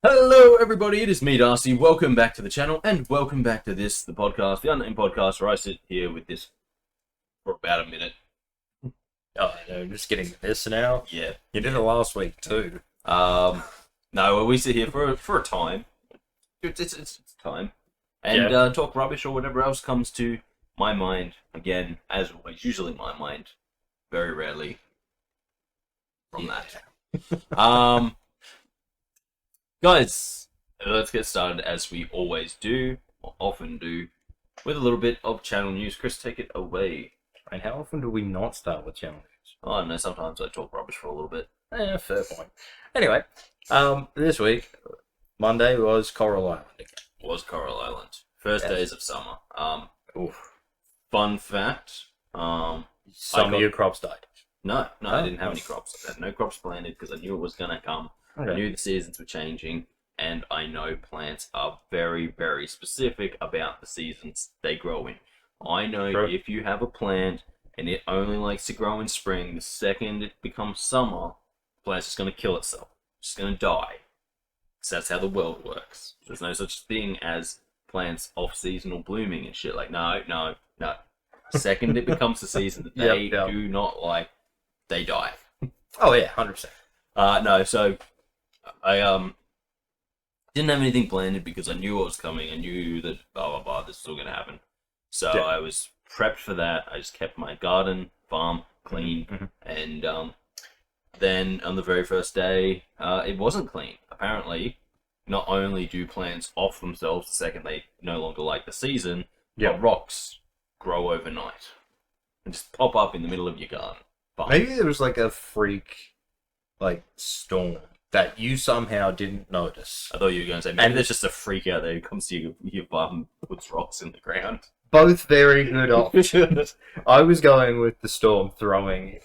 Hello everybody, it is me Darcy, welcome back to the channel and welcome back to the podcast, the Unnamed Podcast, where I sit here with this for about a minute. Oh, no, just getting this now. Yeah. You did it last week too. No, well, we sit here for a time. It's time. And talk rubbish or whatever else comes to my mind. Again, as always, usually my mind. Very rarely from that. Guys, let's get started as we always do, or often do, with a little bit of channel news. Kris, take it away. And how often do we not start with channel news? I don't know, sometimes I talk rubbish for a little bit. Fair point. Anyway, this week, Monday was Coral Island again. Was Coral Island. First days of summer. Oof. Fun fact. Some of your crops died. No, I didn't have any crops. I had no crops planted because I knew it was going to come. Okay. I knew the seasons were changing, and I know plants are very, very specific about the seasons they grow in. I know if you have a plant and it only likes to grow in spring, the second it becomes summer, the plant's just going to kill itself. It's just going to die. So that's how the world works. There's no such thing as plants off-seasonal blooming and shit. Like, no. The second it becomes the season that they do not like, they die. Oh yeah, 100%. No, so I didn't have anything planted because I knew what was coming. I knew that this was all gonna happen. So I was prepped for that. I just kept my garden, farm clean, and then on the very first day, it wasn't clean. Apparently, not only do plants off themselves the second they no longer like the season, but rocks grow overnight and just pop up in the middle of your garden. Fine. Maybe there was like a freak, storm that you somehow didn't notice. I thought you were going to say, maybe there's just a freak out there who comes to your bum and puts rocks in the ground. Both very good options. I was going with the storm throwing,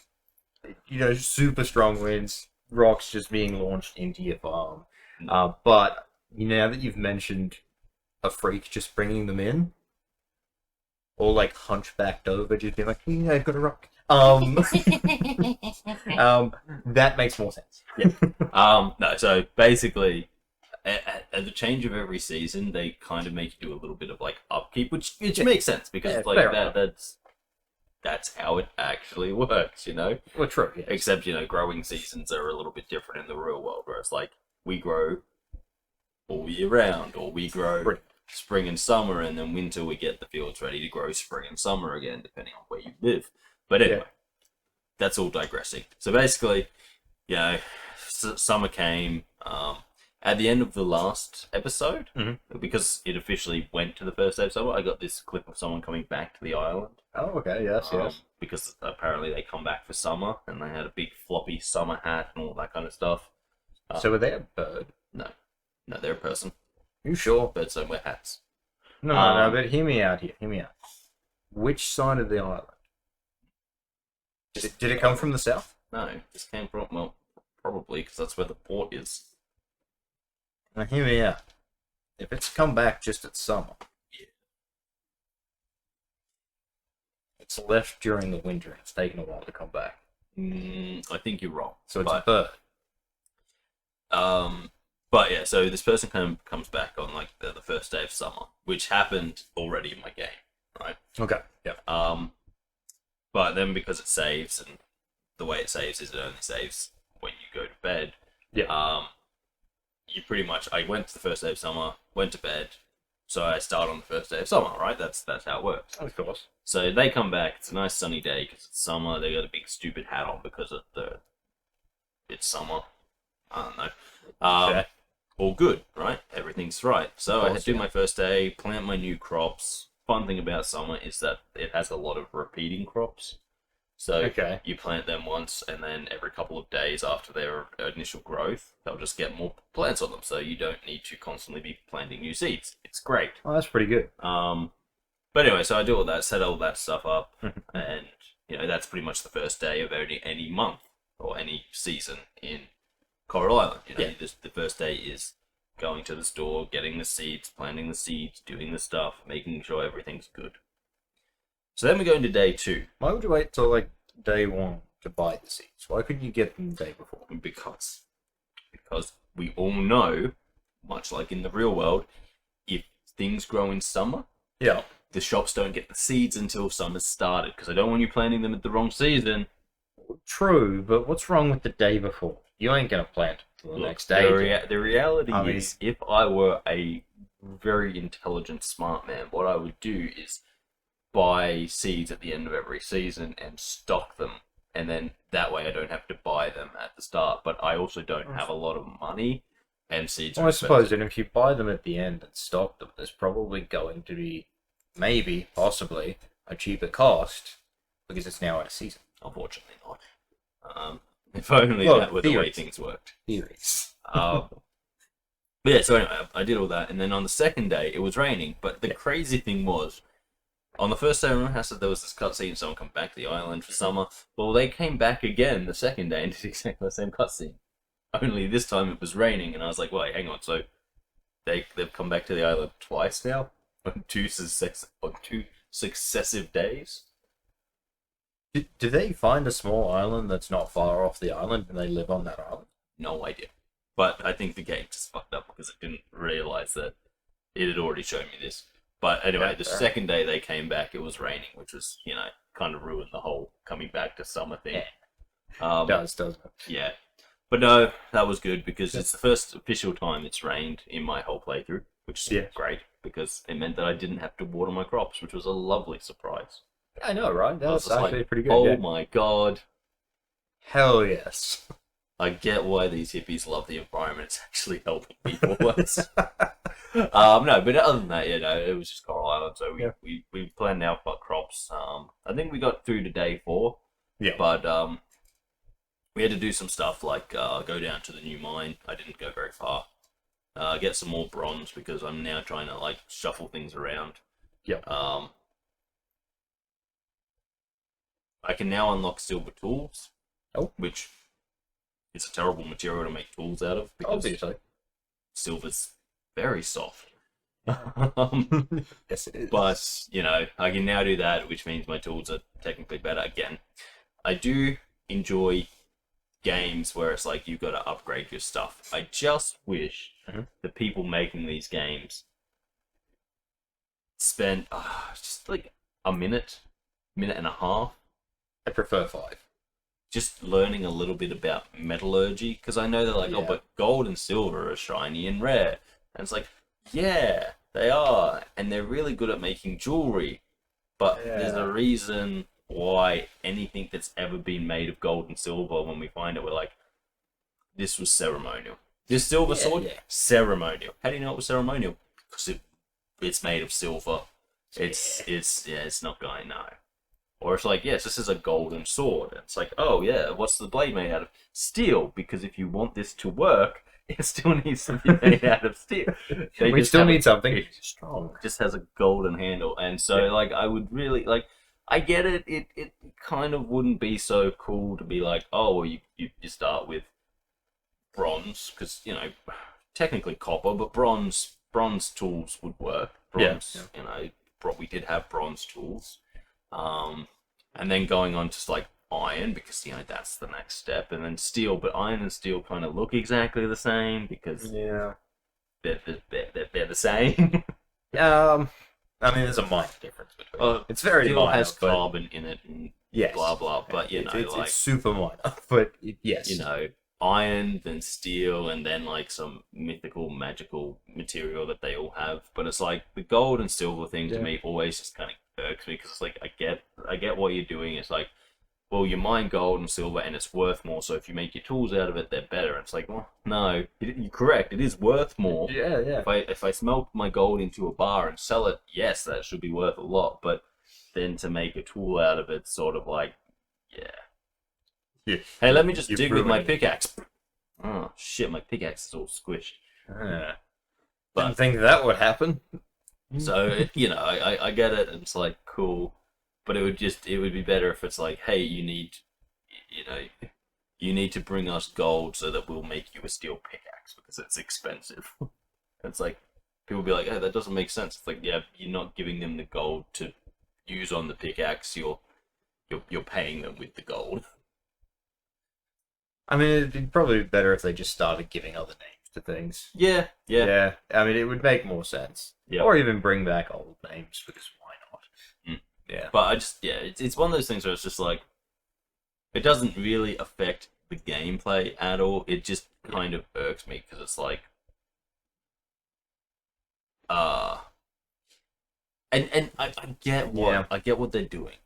super strong winds, rocks just being launched into your farm. But now that you've mentioned a freak just bringing them in, or hunchbacked over, just being like, yeah, I've got a rock. That makes more sense. Yeah. No, so basically, at the change of every season, they kind of make you do a little bit of upkeep, which makes sense because that's how it actually works, Well, true. Yes. Except growing seasons are a little bit different in the real world, where it's like we grow all year round, or we grow spring and summer, and then winter we get the fields ready to grow spring and summer again, depending on where you live. But anyway, that's all digressing. So basically, summer came at the end of the last episode, because it officially went to the first day of summer. I got this clip of someone coming back to the island. Oh, okay, yes. Because apparently they come back for summer, and they had a big floppy summer hat and all that kind of stuff. So were they a bird? No, they're a person. You sure? Birds don't wear hats. No, but hear me out here. Which side of the island? Did it come from the south? No, this came from, well, probably, because that's where the port is. Now hear me out. If it's come back just at summer, it's left during the winter, and it's taken a while to come back. I think you're wrong. So it's a bird. But yeah, so this person comes back on the first day of summer, which happened already in my game, right? Okay. Yeah. But then because it saves, and the way it saves is it only saves when you go to bed. Yeah. You pretty much, I went to the first day of summer, went to bed, so I start on the first day of summer, right? That's how it works. Of course. So they come back, it's a nice sunny day because it's summer, they got a big stupid hat on because it's summer. I don't know. All good, right? Everything's right. So I do my first day, plant my new crops. Fun thing about summer is that it has a lot of repeating crops. So you plant them once, and then every couple of days after their initial growth, they'll just get more plants on them. So you don't need to constantly be planting new seeds. It's great. Oh, that's pretty good. But anyway, so I do all that, set all that stuff up, and that's pretty much the first day of any month or any season in Coral Island. The first day is going to the store, getting the seeds, planting the seeds, doing the stuff, making sure everything's good. So then we go into day 2. Why would you wait till day 1 to buy the seeds? Why couldn't you get them the day before? Because we all know much like in the real world, if things grow in summer, Yeah. the shops don't get the seeds until summer's started, because I don't want you planting them at the wrong season. True, but what's wrong with the day before? You ain't gonna plant till the next day. The reality I mean- is, if I were a very intelligent, smart man, what I would do is buy seeds at the end of every season and stock them, and then that way I don't have to buy them at the start. But I also don't have a lot of money, and seeds Well, are I suppose expensive. that if you buy them at the end and stock them, there's probably going to be, maybe, possibly, a cheaper cost because it's now out of season. Unfortunately not. If only Well, that were the way theories. things worked. Theories. But yeah, so anyway, I did all that, and then on the second day, it was raining. But the crazy thing was, on the first day, remember I said there was this cutscene, someone come back to the island for summer? Well, they came back again the second day and did exactly the same cutscene. Only this time it was raining, and I was like, wait, hang on, so they've come back to the island twice now? On two successive days? Do they find a small island that's not far off the island and they live on that island? No idea. But I think the game just fucked up because it didn't realize that it had already shown me this. But anyway, the second day they came back, it was raining, which was, kind of ruined the whole coming back to summer thing. Doesn't it? Yeah. But no, that was good because it's the first official time it's rained in my whole playthrough, which is great because it meant that I didn't have to water my crops, which was a lovely surprise. I know, right? I was That's just actually like, pretty good. oh yeah. my god. Hell yes. I get why these hippies love the environment. It's actually helping people. No, but other than that, it was just Coral Island. So we planned our crops. I think we got through to day 4. Yeah. But we had to do some stuff like go down to the new mine. I didn't go very far. Get some more bronze because I'm now trying to like shuffle things around. Yeah. I can now unlock silver tools. Oh. Which is a terrible material to make tools out of because Obviously. silver's very soft. Yes, it is. But, I can now do that, which means my tools are technically better. Again, I do enjoy games where it's like you've got to upgrade your stuff. I just wish the people making these games spent just like a minute and a half I prefer 5. just learning a little bit about metallurgy, because I know they're like, oh, but gold and silver are shiny and rare. And it's like, yeah, they are. And they're really good at making jewelry. But there's a reason why anything that's ever been made of gold and silver, when we find it, we're like, this was ceremonial. This silver sword, ceremonial. How do you know it was ceremonial? Because it's made of silver. It's not going, no. Or it's like, yes, this is a golden sword. It's like, oh yeah, what's the blade made out of? Steel, because if you want this to work, it still needs to be made out of steel. We still need something strong. It just has a golden handle, and so like I would really like. I get it. It kind of wouldn't be so cool to be like, oh, well, you start with bronze, because technically copper, but bronze tools would work. Bronze, we did have bronze tools. And then going on to like iron, because that's the next step, and then steel. But iron and steel kind of look exactly the same because they're the same. I mean, there's a minor difference between. It's very steel minor. has carbon in it, and blah blah. But it's super minor. But yes, iron, then steel, and then like some mythical, magical material that they all have. But it's like the gold and silver thing to me always just kind of irks me, because it's like I get what you're doing. It's like, well, you mine gold and silver and it's worth more, so if you make your tools out of it, they're better. And it's like, well, no, you're correct. It is worth more. Yeah. If I smelt my gold into a bar and sell it, yes, that should be worth a lot. But then to make a tool out of it, sort of like, hey, let me just dig with my pickaxe. Oh shit, my pickaxe is all squished. Didn't think that would happen. So I get it, and it's like cool, but it would be better if it's like, hey, you need to bring us gold so that we'll make you a steel pickaxe because it's expensive. It's like people be like, hey, that doesn't make sense. It's like, yeah, you're not giving them the gold to use on the pickaxe. You're paying them with the gold. I mean, it'd probably be better if they just started giving other names to things. Yeah. I mean, it would make more sense. Yeah. Or even bring back old names, because why not? Mm. Yeah. But it's one of those things where it's just like, it doesn't really affect the gameplay at all. It just kind of irks me because it's like, and I get what they're doing,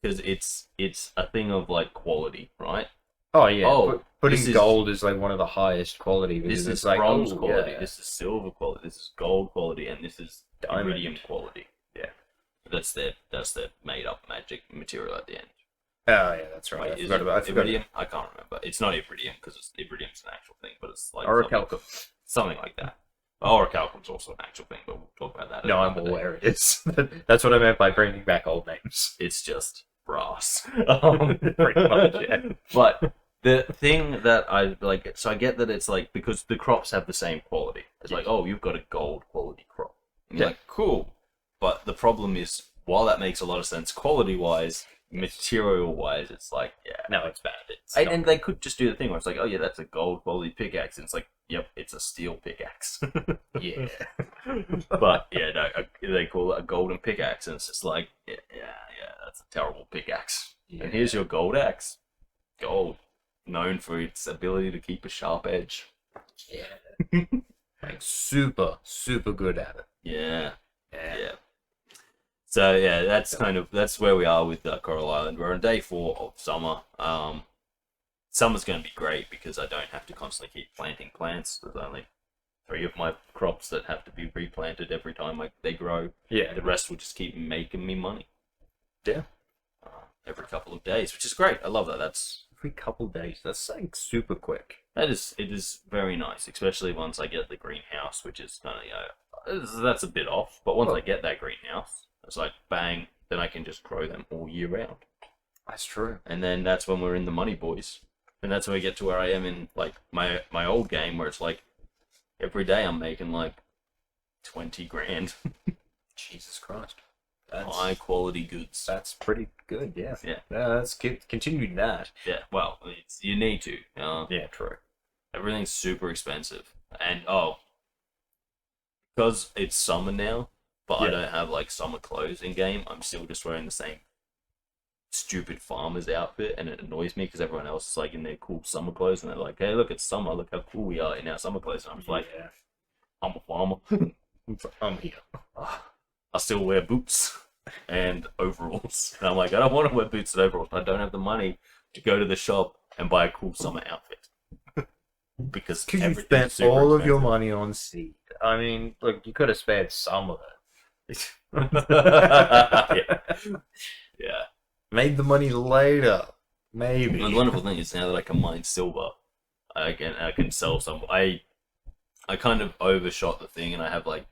because it's a thing of like quality, right? Oh yeah. Oh, putting gold is like one of the highest quality. This is like bronze quality. Yeah. This is silver quality. This is gold quality, and this is Diamond iridium quality. Yeah. That's their made up magic material at the end. Oh yeah, that's right. Wait, I forgot. Iridium? I can't remember. It's not iridium because iridium's an actual thing, but it's like something like that. Orichalcum's also an actual thing, but we'll talk about that. No, I'm aware it is. That's what I meant by bringing back old names. It's just brass. Pretty much, yeah. But the thing that I like, so I get that it's like, because the crops have the same quality. It's like, oh, you've got a gold quality crop. And you're like, cool. But the problem is, while that makes a lot of sense quality-wise, material-wise, it's like, yeah. No, it's bad. And they could just do the thing where it's like, oh yeah, that's a gold quality pickaxe. And it's like, yep, it's a steel pickaxe. Yeah. But yeah, no, they call it a golden pickaxe, and it's just like, yeah, that's a terrible pickaxe. Yeah. And here's your gold axe. Gold, known for its ability to keep a sharp edge. Yeah. Like super good at it. Yeah. So yeah, that's where we are with Coral Island. We're on day 4 of summer. Summer's going to be great because I don't have to constantly keep planting plants. There's only 3 of my crops that have to be replanted every time they grow. Yeah. The rest will just keep making me money. Yeah. Every couple of days, which is great. I love that. That's every couple of days. That's like super quick. It is very nice, especially once I get the greenhouse, which is kind of that's a bit off. But once I get that greenhouse, it's like bang, then I can just grow them all year round. That's true. And then that's when we're in the money, boys. And that's when we get to where I am in like my old game, where it's like every day I'm making like 20 grand. Jesus Christ. That's high quality goods. That's pretty good, yeah. Yeah. Let's continue that. Yeah, well, you need to. Yeah, true. Everything's super expensive. And, because it's summer now, but I don't have, like, summer clothes in game, I'm still just wearing the same stupid farmer's outfit, and it annoys me because everyone else is, like, in their cool summer clothes, and they're like, hey, look, it's summer, look how cool we are in our summer clothes. And I'm just like, I'm a farmer. I'm here. I still wear boots and overalls. And I'm like, I don't want to wear boots and overalls. I don't have the money to go to the shop and buy a cool summer outfit. Because you spent all of your money on seed. I mean, look, you could have spared some of it. Yeah. Made the money later. Maybe. And the wonderful thing is now that I can mine silver, I can sell some. I kind of overshot the thing, and I have like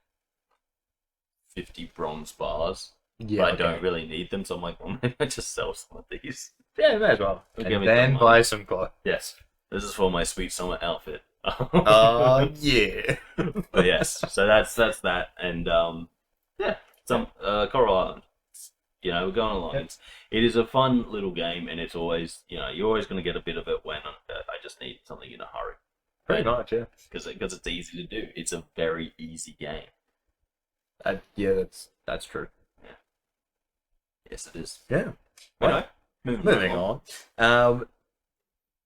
50 bronze bars. Yeah, but I don't really need them, so I'm like, well, maybe I just sell some of these. Yeah, may as well. And then buy some clothes. Yes. This is for my sweet summer outfit. Yeah. But yes, so that's that, and Coral Island. You know, we're going along. Yep. It is a fun little game, and it's always, you're always going to get a bit of it when I just need something in a hurry. Pretty much, yeah. Because it's easy to do. It's a very easy game. Yeah, that's true. Yeah. Yes, it is. Yeah. Well, moving on.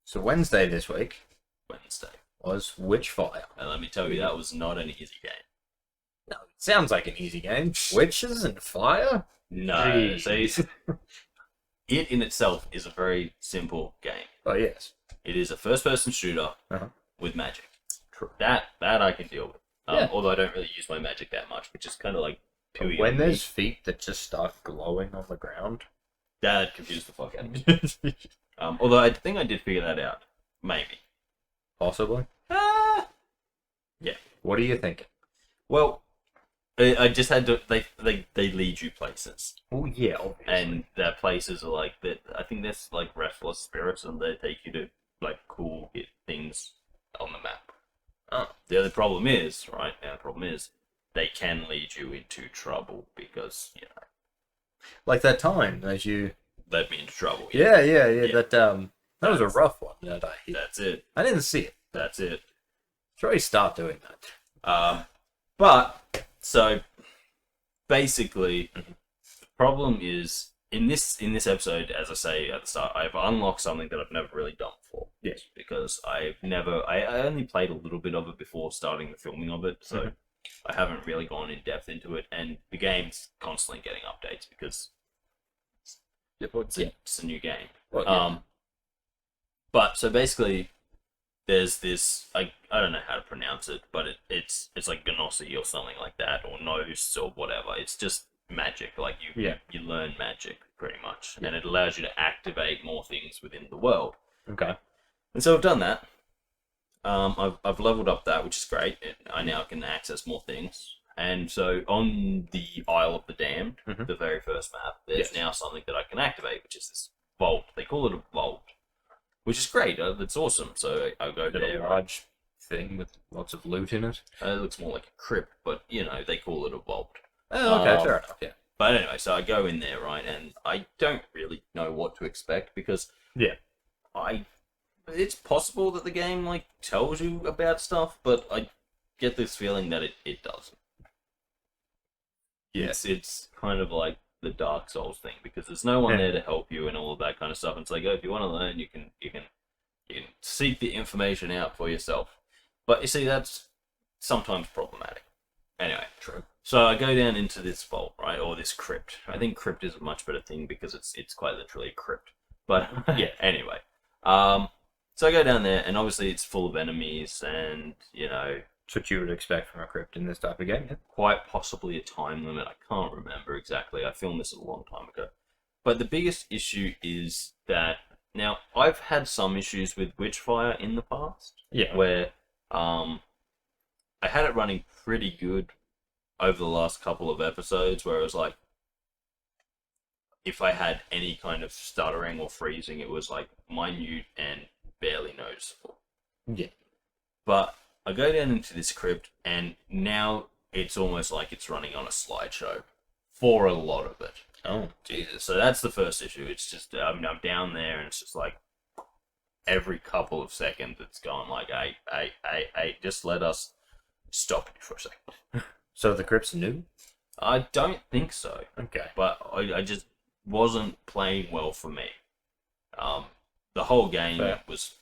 So Wednesday this week. Was Witchfire. And let me tell you, that was not an easy game. No, it sounds like an easy game. Witches and fire? No. See, it in itself is a very simple game. Oh, yes. It is a first-person shooter with magic. True. That I can deal with. Yeah. Although I don't really use my magic that much, which is kind of like pooey. When there's feet that just start glowing on the ground, that confused the fuck out of me. Although I think I did figure that out. Maybe. Possibly. Yeah. What are you thinking? Well, I just had to. They lead you places. Oh yeah, obviously. And their places are like that. I think there's like restless spirits, and they take you to like cool hit things on the map. The other problem is, right? The problem is they can lead you into trouble because like that time that you led me into trouble. Yeah. That was a rough one that I hit. That's it. I didn't see it. That's it. Should we start doing that? But so basically, the problem is in this episode, as I say at the start, I've unlocked something that I've never really done before. Yes. Because I only played a little bit of it before starting the filming of it, so I haven't really gone in depth into it. And the game's constantly getting updates because it's a new game. But so basically, there's this I don't know how to pronounce it, but it's like Gnossi or something like that, or Gnos or whatever. It's just magic. Like you learn magic pretty much, and it allows you to activate more things within the world. Okay. And so I've done that. I've leveled up that, which is great. I now can access more things. And so on the Isle of the Damned, the very first map, there's now something that I can activate, which is this vault. They call it a vault, which is great. It's awesome. So I go there. A large thing with lots of loot in it. It looks more like a crypt, but they call it a vault. Oh, okay, fair enough. Yeah. But anyway, so I go in there, right, and I don't really know what to expect because it's possible that the game like tells you about stuff, but I get this feeling that it doesn't. Yeah. It's kind of like the Dark Souls thing because there's no one there to help you and all of that kind of stuff. And it's like, if you want to learn, you can seek the information out for yourself. But you see, that's sometimes problematic. Anyway, true. So I go down into this vault, right, or this crypt. I think crypt is a much better thing because it's quite literally a crypt. But anyway, so I go down there, and obviously it's full of enemies, and That's what you would expect from a crypt in this type of game. Quite possibly a time limit. I can't remember exactly. I filmed this a long time ago. But the biggest issue is that now I've had some issues with Witchfire in the past. Yeah. Where I had it running pretty good over the last couple of episodes where it was like if I had any kind of stuttering or freezing, it was like minute and barely noticeable. Yeah. But I go down into this crypt, and now it's almost like it's running on a slideshow for a lot of it. Oh, Jesus. So that's the first issue. It's just, I'm down there, and it's just like every couple of seconds it's going like, hey, just let us stop you for a second. So the crypt's new? I don't think so. Okay. But I just wasn't playing well for me. The whole game was...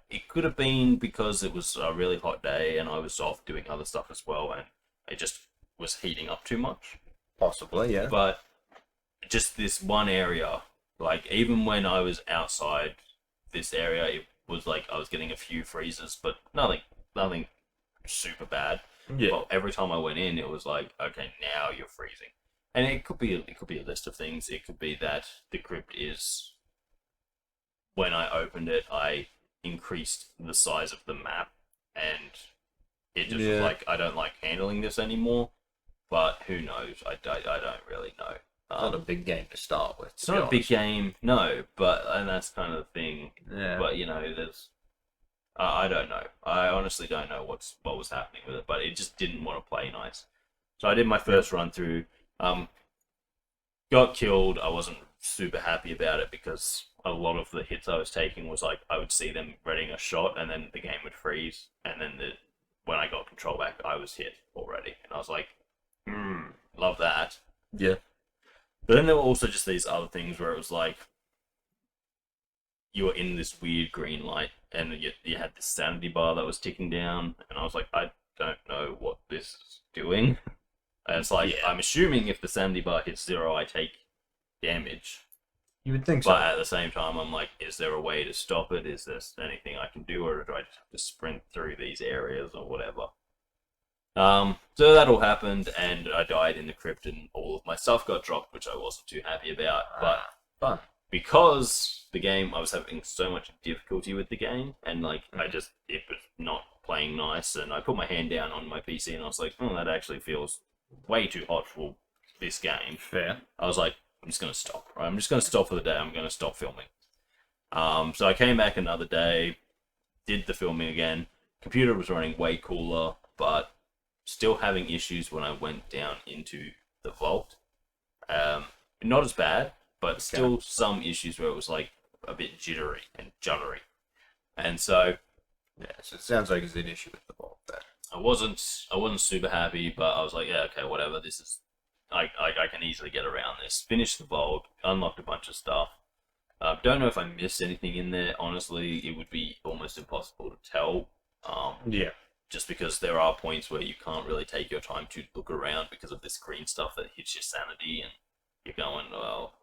It could have been because it was a really hot day and I was off doing other stuff as well, and it just was heating up too much. Possibly, yeah. But just this one area, like even when I was outside this area, it was like I was getting a few freezes, but nothing super bad. Yeah. But every time I went in, it was like, okay, now you're freezing, and it could be a list of things. It could be that the crypt is. When I opened it, I increased the size of the map, and it just was like, I don't like handling this anymore. But who knows? I don't really know. Not a big game to start with. It's not a big game, no. And that's kind of the thing. Yeah. But there's. I don't know. I honestly don't know what was happening with it, but it just didn't want to play nice. So I did my first run through. Got killed. I wasn't super happy about it because a lot of the hits I was taking was like I would see them readying a shot, and then the game would freeze, and then when I got control back, I was hit already, and I was like, love that. Yeah. But then there were also just these other things where it was like you were in this weird green light, and you had this sanity bar that was ticking down, and I was like, I don't know what this is doing. And it's like, I'm assuming if the sanity bar hits 0, I take damage. You would think so. But at the same time, I'm like, is there a way to stop it? Is there anything I can do, or do I just have to sprint through these areas or whatever? So that all happened, and I died in the crypt, and all of my stuff got dropped, which I wasn't too happy about. But fun. Because the game, I was having so much difficulty with the game, and like it was not playing nice, and I put my hand down on my PC, and I was like, that actually feels way too hot for this game. Fair. I was like, I'm just going to stop. Right? I'm just going to stop for the day. I'm going to stop filming. So I came back another day, did the filming again. Computer was running way cooler, but still having issues when I went down into the vault. Not as bad, but still some issues where it was like a bit jittery and juddery. And so Yeah, so it sounds like it's an issue with the vault there. I wasn't super happy, but I was like, yeah, okay, whatever. This is, I can easily get around this. Finished the vault, unlocked a bunch of stuff. Don't know if I missed anything in there. Honestly, it would be almost impossible to tell. Yeah. Just because there are points where you can't really take your time to look around because of this green stuff that hits your sanity, and you're going, well,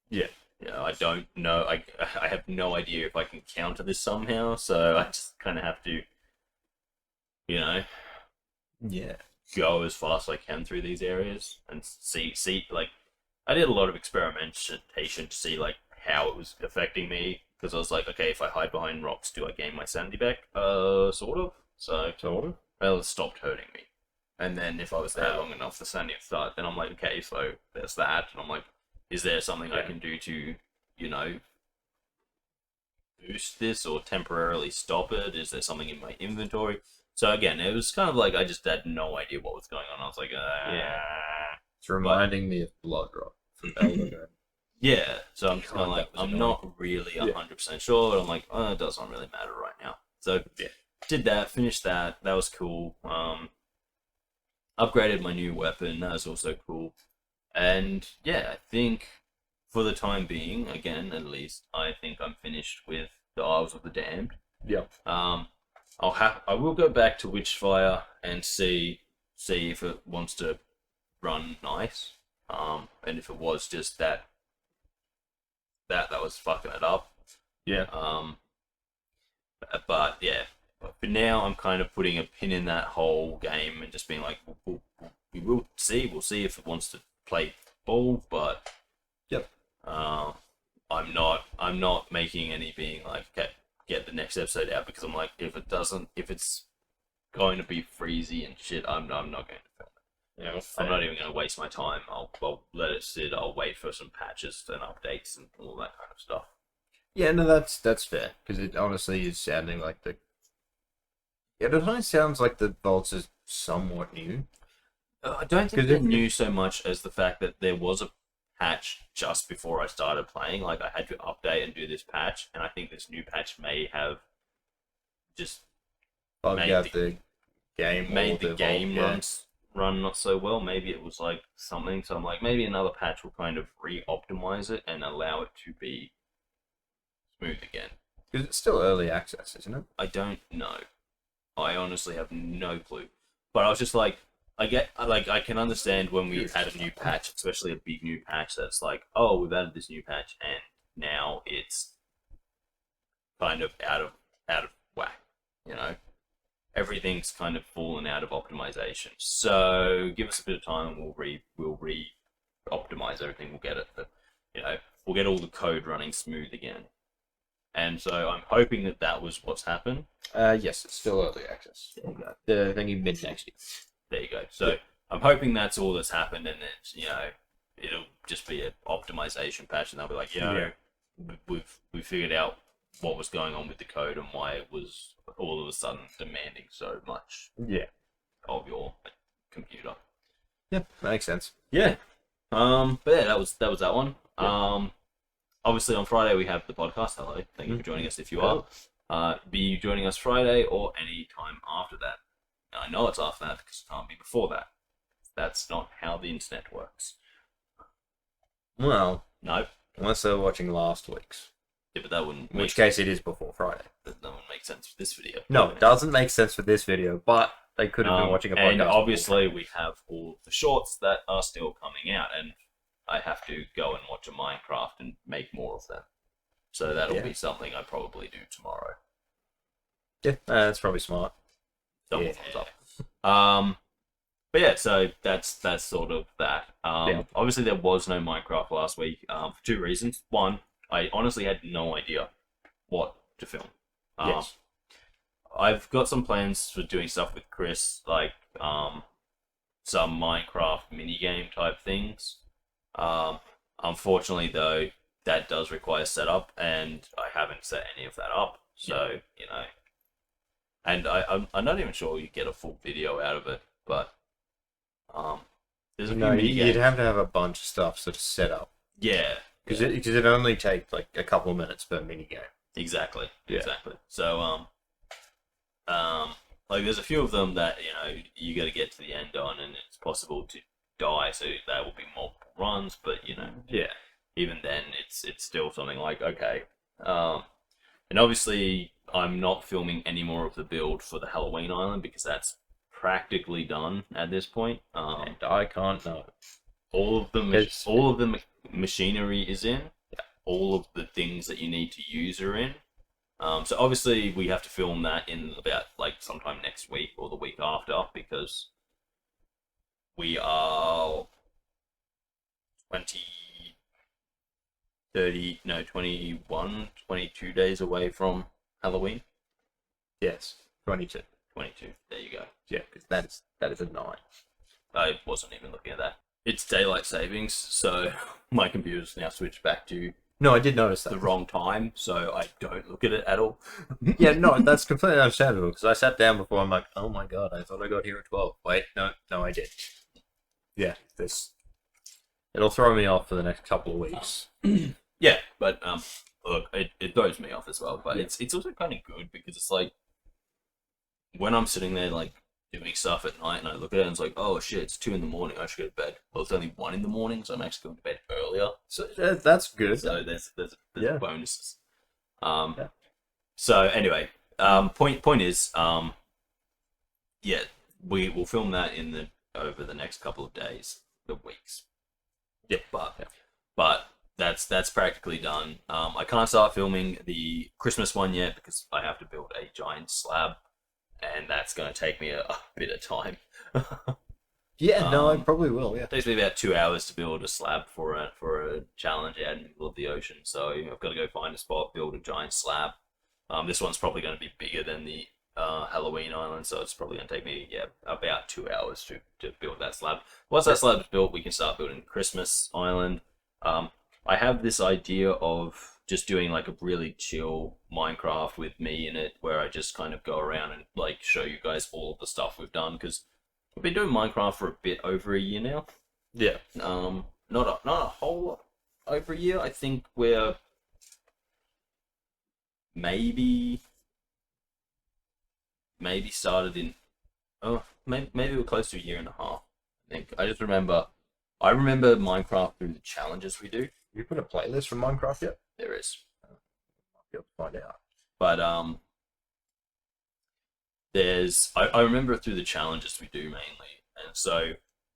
yeah. I don't know. I have no idea if I can counter this somehow, so I just kind of have to, yeah, go as fast as I can through these areas and see. Like, I did a lot of experimentation to see like how it was affecting me, because I was like, okay, if I hide behind rocks, do I gain my sanity back? Sort of. So well, it stopped hurting me. And then if I was there long enough, the sanity would start. Then I'm like, okay, so there's that. And I'm like, is there something I can do to, boost this or temporarily stop it? Is there something in my inventory? So again, it was kind of like I just had no idea what was going on. I was like, It's reminding me of Blood Rock from Elder. Yeah, so I'm kind of like, I'm not really 100% sure, but I'm like, oh, it doesn't really matter right now. So, did that, finished that, that was cool. Upgraded my new weapon, that was also cool. And, yeah, I think, for the time being, again, at least, I think I'm finished with the Isles of the Damned. Yeah. I will go back to Witchfire and see if it wants to run nice. And if it was just that was fucking it up. Yeah. But yeah, for now I'm kind of putting a pin in that whole game and just being like, we'll see if it wants to play ball, but I'm not making any being like, okay, get the next episode out, because I'm like, if it's going to be freezy and shit, I'm not going to film it. I'm not even going to waste my time. I'll let it sit. I'll wait for some patches and updates and all that kind of stuff. Yeah, no, that's fair, because it honestly is sounding like it only sounds like the vaults is somewhat new. I don't think they're new so much as the fact that there was a patch just before I started playing. Like, I had to update and do this patch, and I think this new patch may have just made the game run not so well. Maybe it was like something, so I'm like, maybe another patch will kind of re-optimize it and allow it to be smooth again. Because it's still early access, isn't it? I don't know. I honestly have no clue. But I was just like, I can understand when we add a new patch, especially a big new patch, that's like, oh, we've added this new patch and now it's kind of out of whack, Everything's kind of fallen out of optimization. So give us a bit of time and we'll re-optimize everything. We'll get it, we'll get all the code running smooth again. And so I'm hoping that was what's happened. Yes, it's still early access. There you go. The thingy mid next year. There you go. So I'm hoping that's all that's happened, and it's, it'll just be an optimization patch, and they'll be like, we've figured out what was going on with the code and why it was all of a sudden demanding so much of your computer. Yeah, that makes sense. Yeah. But yeah, that was that one. Yeah. Obviously on Friday we have the podcast. Hello. Thank you for joining us if you are. Be you joining us Friday or any time after that. Now, I know it's after that because it can't be before that. That's not how the internet works. Well, no. Unless they're watching last week's. Yeah, but that wouldn't. In which case, it is before Friday. That wouldn't make sense for this video. No, it doesn't make sense for this video, but they could have been watching a podcast. And obviously, we have all the shorts that are still coming out, and I have to go and watch a Minecraft and make more of them. So that'll be something I probably do tomorrow. Yeah, that's probably smart. Double thumbs up. But yeah, so that's sort of that. Obviously, there was no Minecraft last week for two reasons. One, I honestly had no idea what to film. Yes. I've got some plans for doing stuff with Kris, like some Minecraft minigame type things. Unfortunately, though, that does require setup, and I haven't set any of that up. So, and I'm not even sure you get a full video out of it, but there's a few minigames. You'd have to have a bunch of stuff sort of set up. Yeah. Because it only takes like a couple of minutes per minigame. Exactly. So like there's a few of them that you got to get to the end on, and it's possible to die, so that will be multiple runs. But Yeah. even then, it's still something like okay. And obviously, I'm not filming any more of the build for the Halloween Island because that's practically done at this point. And I can't know. All of the machinery is in. All of the things that you need to use are in. So obviously we have to film that in about like sometime next week or the week after because we are 20, 30, no, 21, 22 days away from Halloween. Yes, 22. 22. There you go. Yeah, because that is a 9. I wasn't even looking at that. It's daylight savings, so my computer's now switched back to No, I did notice the that. wrong time, so I don't look at it at all. Yeah, no, that's completely understandable because I sat down before. I'm like, oh my god, I thought I got here at 12. Wait, no, I did. Yeah, it'll throw me off for the next couple of weeks. Yeah, but look, it throws me off as well. But it's also kind of good because it's like when I'm sitting there like doing stuff at night and I look at it and it's like, oh shit, it's 2 a.m. I should go to bed. Well, it's only 1 a.m, so I'm actually going to bed earlier. So that's good. So there's Yeah. bonuses. Yeah. So anyway, point is, yeah, we will film that over the next couple of days, the weeks. Yeah, but that's practically done. I can't start filming the Christmas one yet because I have to build a giant slab, and that's going to take me a bit of time. Yeah, no, I probably will. Yeah. It takes me about 2 hours to build a slab for a challenge out in the middle of the ocean. So I've got to go find a spot, build a giant slab. This one's probably going to be bigger than the Halloween Island, so it's probably going to take me about 2 hours to build that slab. Once that slab's built, we can start building Christmas Island. I have this idea of just doing like a really chill Minecraft with me in it, where I just kind of go around and like show you guys all of the stuff we've done because we've been doing Minecraft for a bit over a year now. Yeah. Not a whole lot over a year. I think we're maybe started in maybe we're close to a year and a half. I think I remember Minecraft through the challenges we do. You put a playlist for Minecraft yet? There is. I'll be able to find out. But I remember through the challenges we do mainly, and so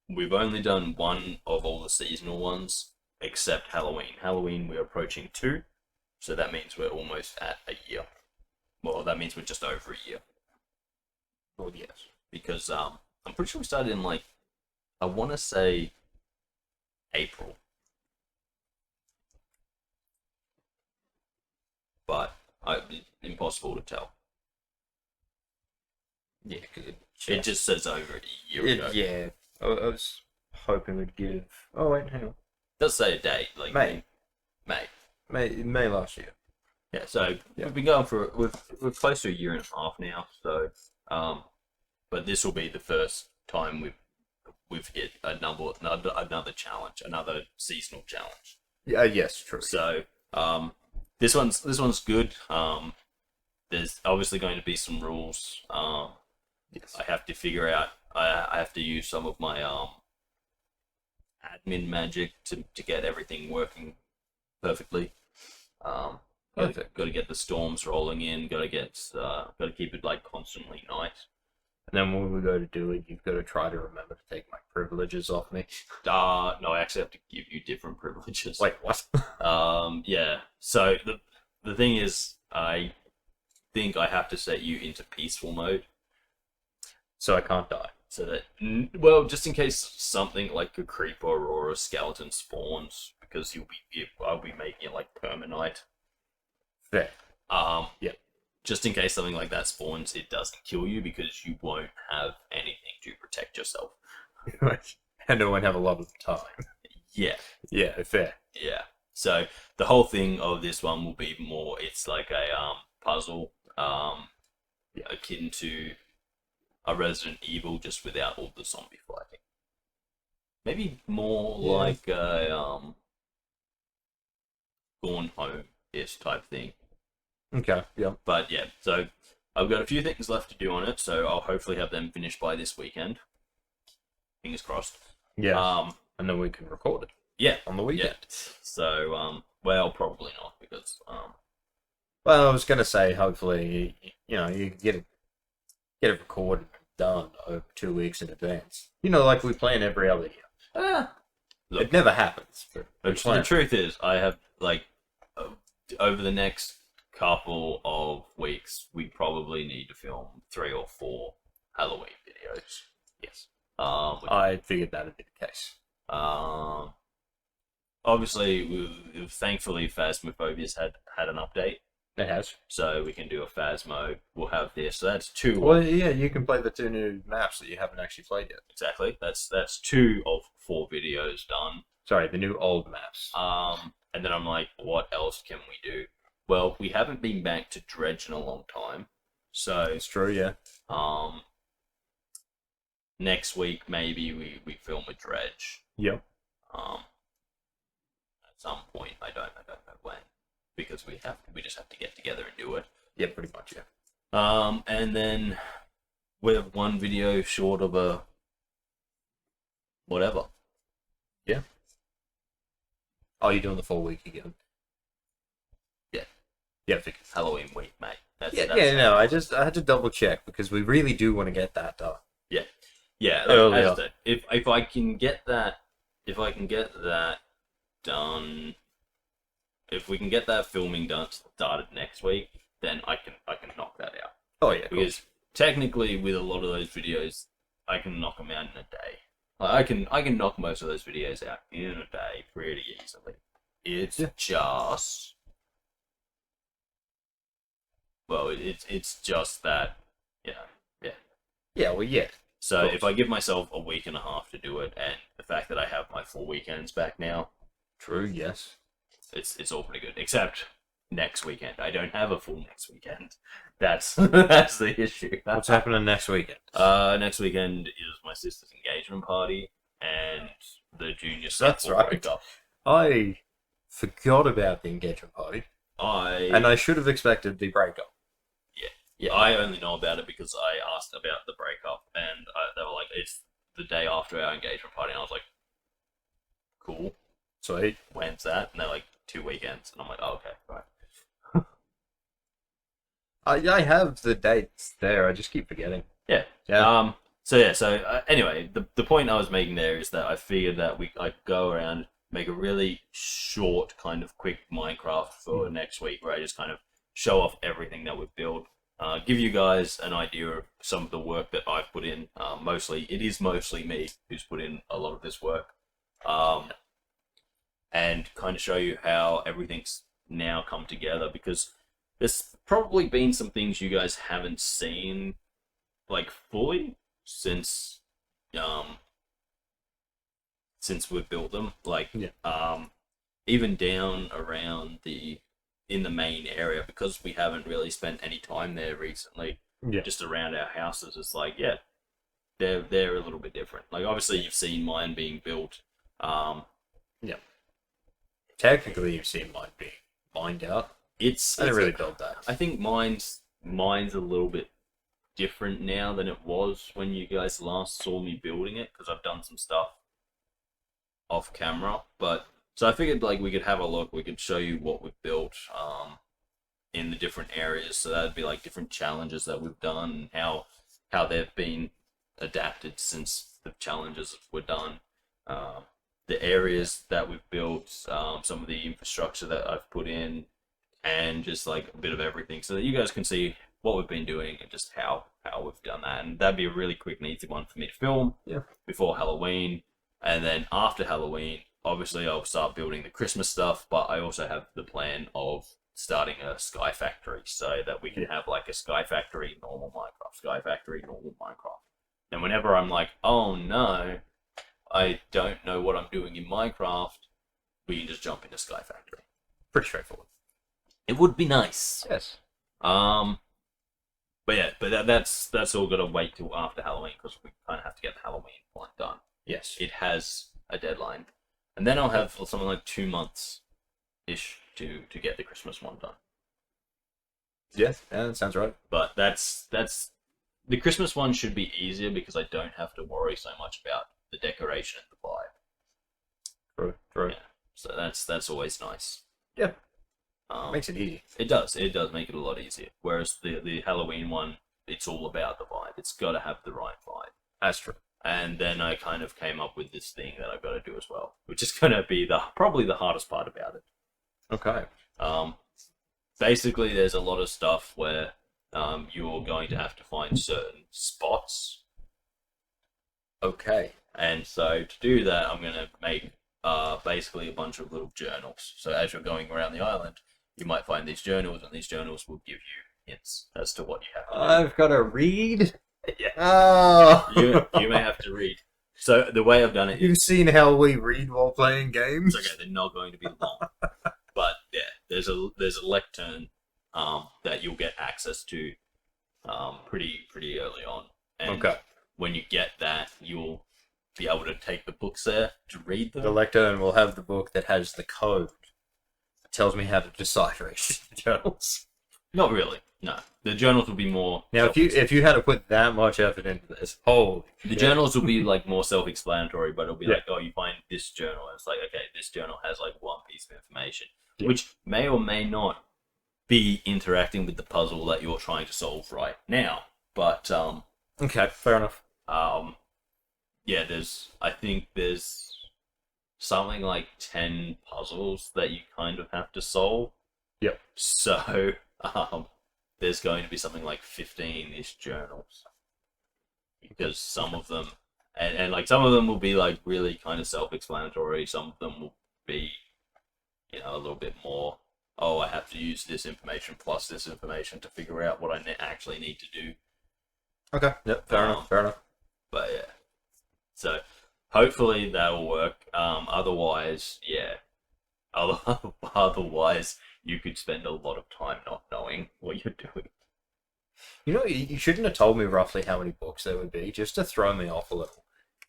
we've only done one of all the seasonal ones except Halloween. Halloween we're approaching 2, so that means we're almost at a year. Well, that means we're just over a year. Well, yes, because I'm pretty sure we started in like I want to say April, but impossible to tell. Yeah, because it just says over a year ago. Yeah, I was hoping we'd give. Oh wait, hang on. It does say a date, like May last year. Yeah, so we've been going for we're close to a year and a half now. So, but this will be the first time we've hit another challenge, another seasonal challenge. Yeah, yes, true. So, this one's good. There's obviously going to be some rules. Yes. I have to figure out. I have to use some of my admin magic to get everything working perfectly. Perfect. Got to get the storms rolling in. Got to keep it like constantly night. And then when we go to do it, you've got to try to remember to take my privileges off me. No, I actually have to give you different privileges. Wait, what? Yeah. So the thing is, I think I have to set you into peaceful mode. So I can't die. So that, well, just in case something like a creeper or a skeleton spawns, because I'll be making it like permanite. Fair. Yeah. Just in case something like that spawns, it doesn't kill you because you won't have anything to protect yourself. And I won't have a lot of time. Yeah. Yeah, fair. Yeah. So the whole thing of this one will be more. It's like a puzzle, akin to a Resident Evil, just without all the zombie fighting. Maybe more like a Gone Home-ish type thing. Okay. Yeah. But yeah, so I've got a few things left to do on it, so I'll hopefully have them finished by this weekend. Fingers crossed. Yeah. And then we can record it. Yeah. On the weekend. Yeah. So, well, probably not, because, Well, I was going to say, hopefully, you get it recorded and done over 2 weeks in advance. Like we plan every other year. Look, it never happens. But the truth is, I have, over the next couple of weeks, we probably need to film 3 or 4 Halloween videos. Yes. I figured that would be the case. Obviously, thankfully, Phasmophobia's had an update. It has. So we can do a Phasmo. We'll have this. So that's 2. Well, yeah, you can play the 2 new maps that you haven't actually played yet. Exactly. That's 2 of 4 videos done. Sorry, the new old maps. And then I'm like, what else can we do? Well, we haven't been back to Dredge in a long time. So it's true, yeah. Next week maybe we film with Dredge. Yep. At some point, I don't know when, because we just have to get together and do it. Yeah, pretty much, yeah. And then we're 1 video short of a whatever. Yeah. Oh, you're doing the full week again? Yeah. Yeah, Halloween week, mate. I had to double check because we really do want to get that done. Yeah. Yeah. If I can get that done, if we can get that filming done started next week, then I can knock that out. Oh yeah, because technically with a lot of those videos, I can knock them out in a day. I can knock most of those videos out in a day pretty easily. It's just, well, it's just that, yeah. Yeah, well, yeah. So if I give myself a week and a half to do it, and the fact that I have my full weekends back now, true, yes, it's all pretty good. Except next weekend, I don't have a full next weekend. That's the issue. What's happening next weekend? Next weekend is my sister's engagement party and the junior stuff. That's right. Breakup. I forgot about the engagement party. And I should have expected the breakup. Yeah, I only know about it because I asked about the breakup, and they were like, it's the day after our engagement party, and I was like, cool. Sweet. When's that? And they're like, 2 weekends. And I'm like, oh, okay, right. I have the dates there, I just keep forgetting. Yeah. Anyway, the point I was making there is that I figured that I'd go around, make a really short, kind of quick Minecraft for next week, where I just kind of show off everything that we've built. Give you guys an idea of some of the work that I've put in. It is mostly me who's put in a lot of this work. And kind of show you how everything's now come together, because there's probably been some things you guys haven't seen, like, fully since we've built them. Like, even down around in the main area, because we haven't really spent any time there recently, just around our houses, it's like, they're a little bit different. Like, obviously you've seen mine being built. Technically you've seen mine being mined out. I didn't really build that. I think mine's a little bit different now than it was when you guys last saw me building it, because I've done some stuff off camera, but so I figured like we could have a look, we could show you what we've built in the different areas. So that'd be like different challenges that we've done, and how they've been adapted since the challenges were done. The areas that we've built, some of the infrastructure that I've put in, and just like a bit of everything, so that you guys can see what we've been doing and just how we've done that. And that'd be a really quick and easy one for me to film before Halloween. And then after Halloween, obviously I'll start building the Christmas stuff, but I also have the plan of starting a Sky Factory, so that we can have like a Sky Factory, normal Minecraft, Sky Factory, normal Minecraft. And whenever I'm like, oh no, I don't know what I'm doing in Minecraft, we can just jump into Sky Factory. Pretty straightforward. It would be nice. Yes. But that's all got to wait till after Halloween, because we kind of have to get the Halloween one done. Yes. It has a deadline. And then I'll have something like 2 months-ish to get the Christmas one done. Yeah, that sounds right. But that's the Christmas one should be easier because I don't have to worry so much about the decoration and the vibe. True. Yeah. So that's always nice. Yeah. Um, Makes it easy. It does make it a lot easier. Whereas the Halloween one, it's all about the vibe. It's got to have the right vibe. That's true. And then I kind of came up with this thing that I've got to do as well, which is going to be probably the hardest part about it. Okay. Basically, there's a lot of stuff where you're going to have to find certain spots. Okay. And so to do that, I'm going to make basically a bunch of little journals. So as you're going around the island, you might find these journals, and these journals will give you hints as to what you have to do. I've got to read? Yeah. Oh. You may have to read. So the way I've done it You've seen how we read while playing games? it's okay, they're not going to be long. But yeah, there's a lectern that you'll get access to pretty early on. And Okay. when you get that, you'll be able to take the books there to read them. The lectern will have the book that has the code. It tells me how to decipher journals. Not really. No, the journals will be more. Now, if you had to put that much effort into this, The journals will be like more self-explanatory, but it'll be Yeah. like, oh, you find this journal, and it's like, okay, this journal has like one piece of information, Yeah. which may or may not be interacting with the puzzle that you're trying to solve right now. But Okay, fair enough. yeah, I think there's something like 10 puzzles that you kind of have to solve. Yep. So there's going to be something like 15-ish journals, because some of them, and like some of them will be like really kind of self-explanatory. Some of them will be, a little bit more. Oh, I have to use this information plus this information to figure out what I actually need to do. Okay, yep, fair enough. But yeah, so hopefully that'll work. Otherwise, yeah. Otherwise, you could spend a lot of time not knowing what you're doing. You know, you shouldn't have told me roughly how many books there would be, just to throw me off a little.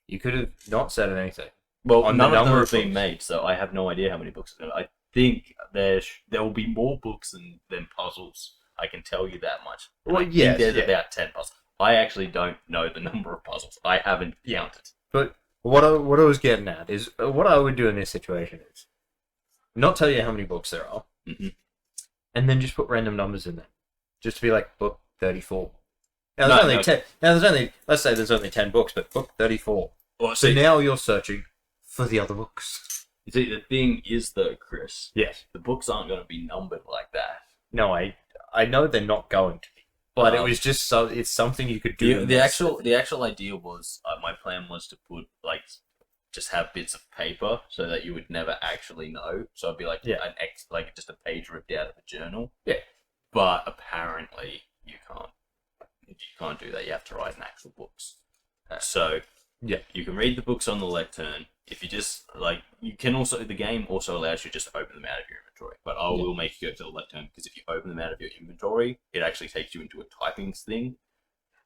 You could have not said anything. Well, On none the of them number have of been books. made, so I have no idea how many books. I think there will be more books than puzzles. I can tell you that much. Well, I think yes, there's yeah. about 10 puzzles. I actually don't know the number of puzzles. I haven't counted. But what I was getting at is, what I would do in this situation is not tell you how many books there are, Mhm. and then just put random numbers in there, just to be like book 34. Now No, there's only no. 10. Now there's only, let's say there's only 10 books, but book 34. Well, So see, now you're searching for the other books. the thing is though, Chris, Yes. the books aren't going to be numbered like that. No, I know they're not going to be, but it Um, was just it's something you could do. The actual idea was my plan was to put like just have bits of paper so that you would never actually know. So it'd be like Yeah. like just a page ripped out of a journal. Yeah. But apparently you can't. You can't do that. You have to write in actual books. So Yeah. you can read the books on the lectern. If you just you can also, the game also allows you just to open them out of your inventory. But I will make you go to the lectern, because if you open them out of your inventory, it actually takes you into a typing thing.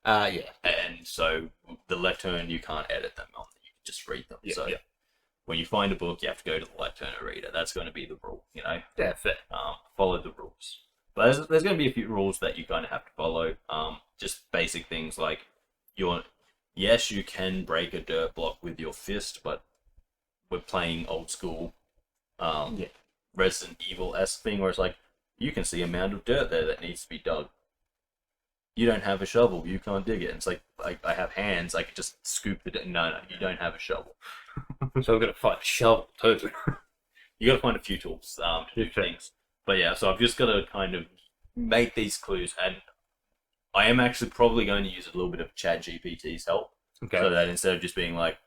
Yeah. And so the lectern, you can't edit them on. You can just read them. Yeah, So yeah. when you find a book, you have to go to the lectern and read it. That's going to be the rule, Yeah, fair. Follow the rules. But there's going to be a few rules that you kind of have to follow. Just basic things like yes, you can break a dirt block with your fist, but we're playing old school Resident Evil-esque thing where it's like, you can see a mound of dirt there that needs to be dug. You don't have a shovel, you can't dig it. And it's like, I have hands, I could just scoop the dirt. No, you don't have a shovel. So we're gonna find a shovel too. You gotta find a few tools to do Okay. things. But yeah, so I've just gotta kind of make these clues, and I am actually probably going to use a little bit of ChatGPT's help. Okay. So that instead of just being like,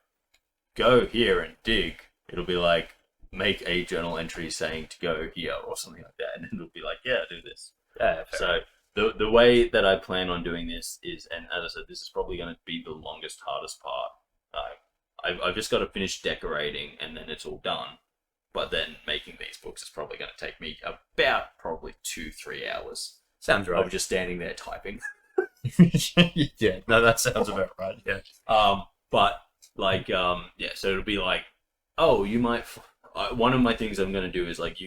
go here and dig, it'll be like, make a journal entry saying to go here or something like that. And it'll be like, yeah, do this. Yeah, fair. So the way that I plan on doing this is, and as I said, this is probably going to be the longest, hardest part. I've just got to finish decorating and then it's all done. But then making these books is probably going to take me about probably 2-3 hours Sounds right. of just standing there typing. Yeah, no, that sounds about right. Yeah. But like, yeah, so it'll be like, oh, one of my things I'm gonna do is like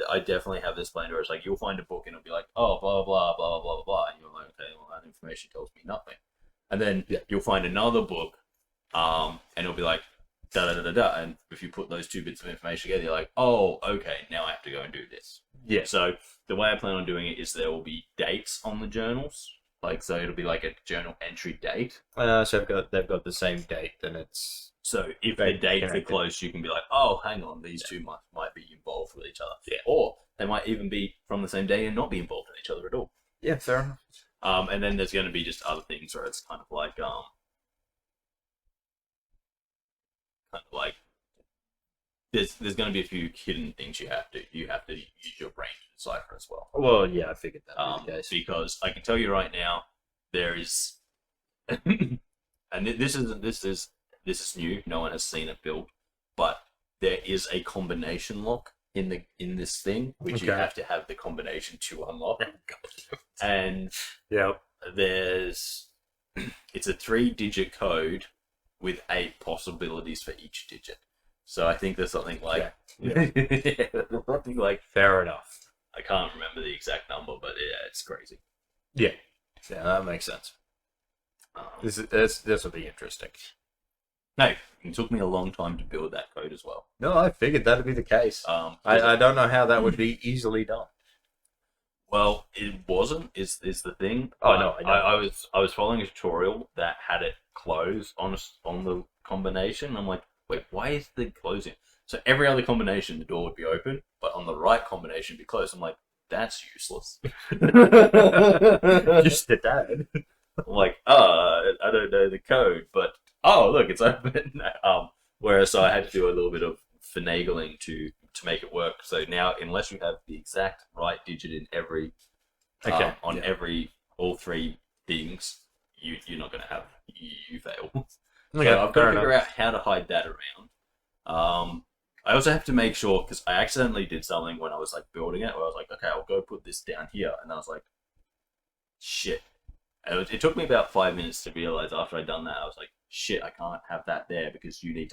I definitely have this plan where it's like you'll find a book and it'll be like, oh, blah blah blah blah blah blah blah, and you're like, okay, well that information tells me nothing, and then you'll find another book, and it'll be like da da da da da, and if you put those two bits of information together, you're like, oh, okay, now I have to go and do this. Yeah. So the way I plan on doing it is there will be dates on the journals, like so it'll be like a journal entry date. So they've got the same date, then it's. So if the dates are close, you can be like, oh, hang on, these two might be involved with each other. Yeah. Or they might even be from the same day and not be involved with each other at all. Yeah, fair enough. And then there's going to be just other things where it's kind of like there's going to be a few hidden things you have to use your brain to decipher as well. Well, yeah, I figured that would be the case. Because I can tell you right now, there is, and this is new. No one has seen it built, but there is a combination lock in this thing, which you have to have the combination to unlock. And it's a 3-digit code with 8 possibilities for each digit. So I think there's something like something like, fair enough. I can't remember the exact number, but yeah, it's crazy. Yeah, that makes sense. This will be interesting. No, it took me a long time to build that code as well. No, I figured that'd be the case. I don't know how that would be easily done. Well, it wasn't. Is the thing? Oh no, I was following a tutorial that had it close on the combination. I'm like, wait, why is the closing? So every other combination, the door would be open, but on the right combination, it'd be closed. I'm like, that's useless. Just the dad. I'm like, I don't know the code, but oh look, it's open. Whereas so I had to do a little bit of finagling to make it work. So now, unless you have the exact right digit in every all 3 things, you're not going to have you fail. Okay, so I've got to figure out how to hide that around. I also have to make sure, because I accidentally did something when I was like building it, where I was like, okay, I'll go put this down here, and I was like, shit. And it took me about 5 minutes to realize after I'd done that, I was like, shit, I can't have that there because you need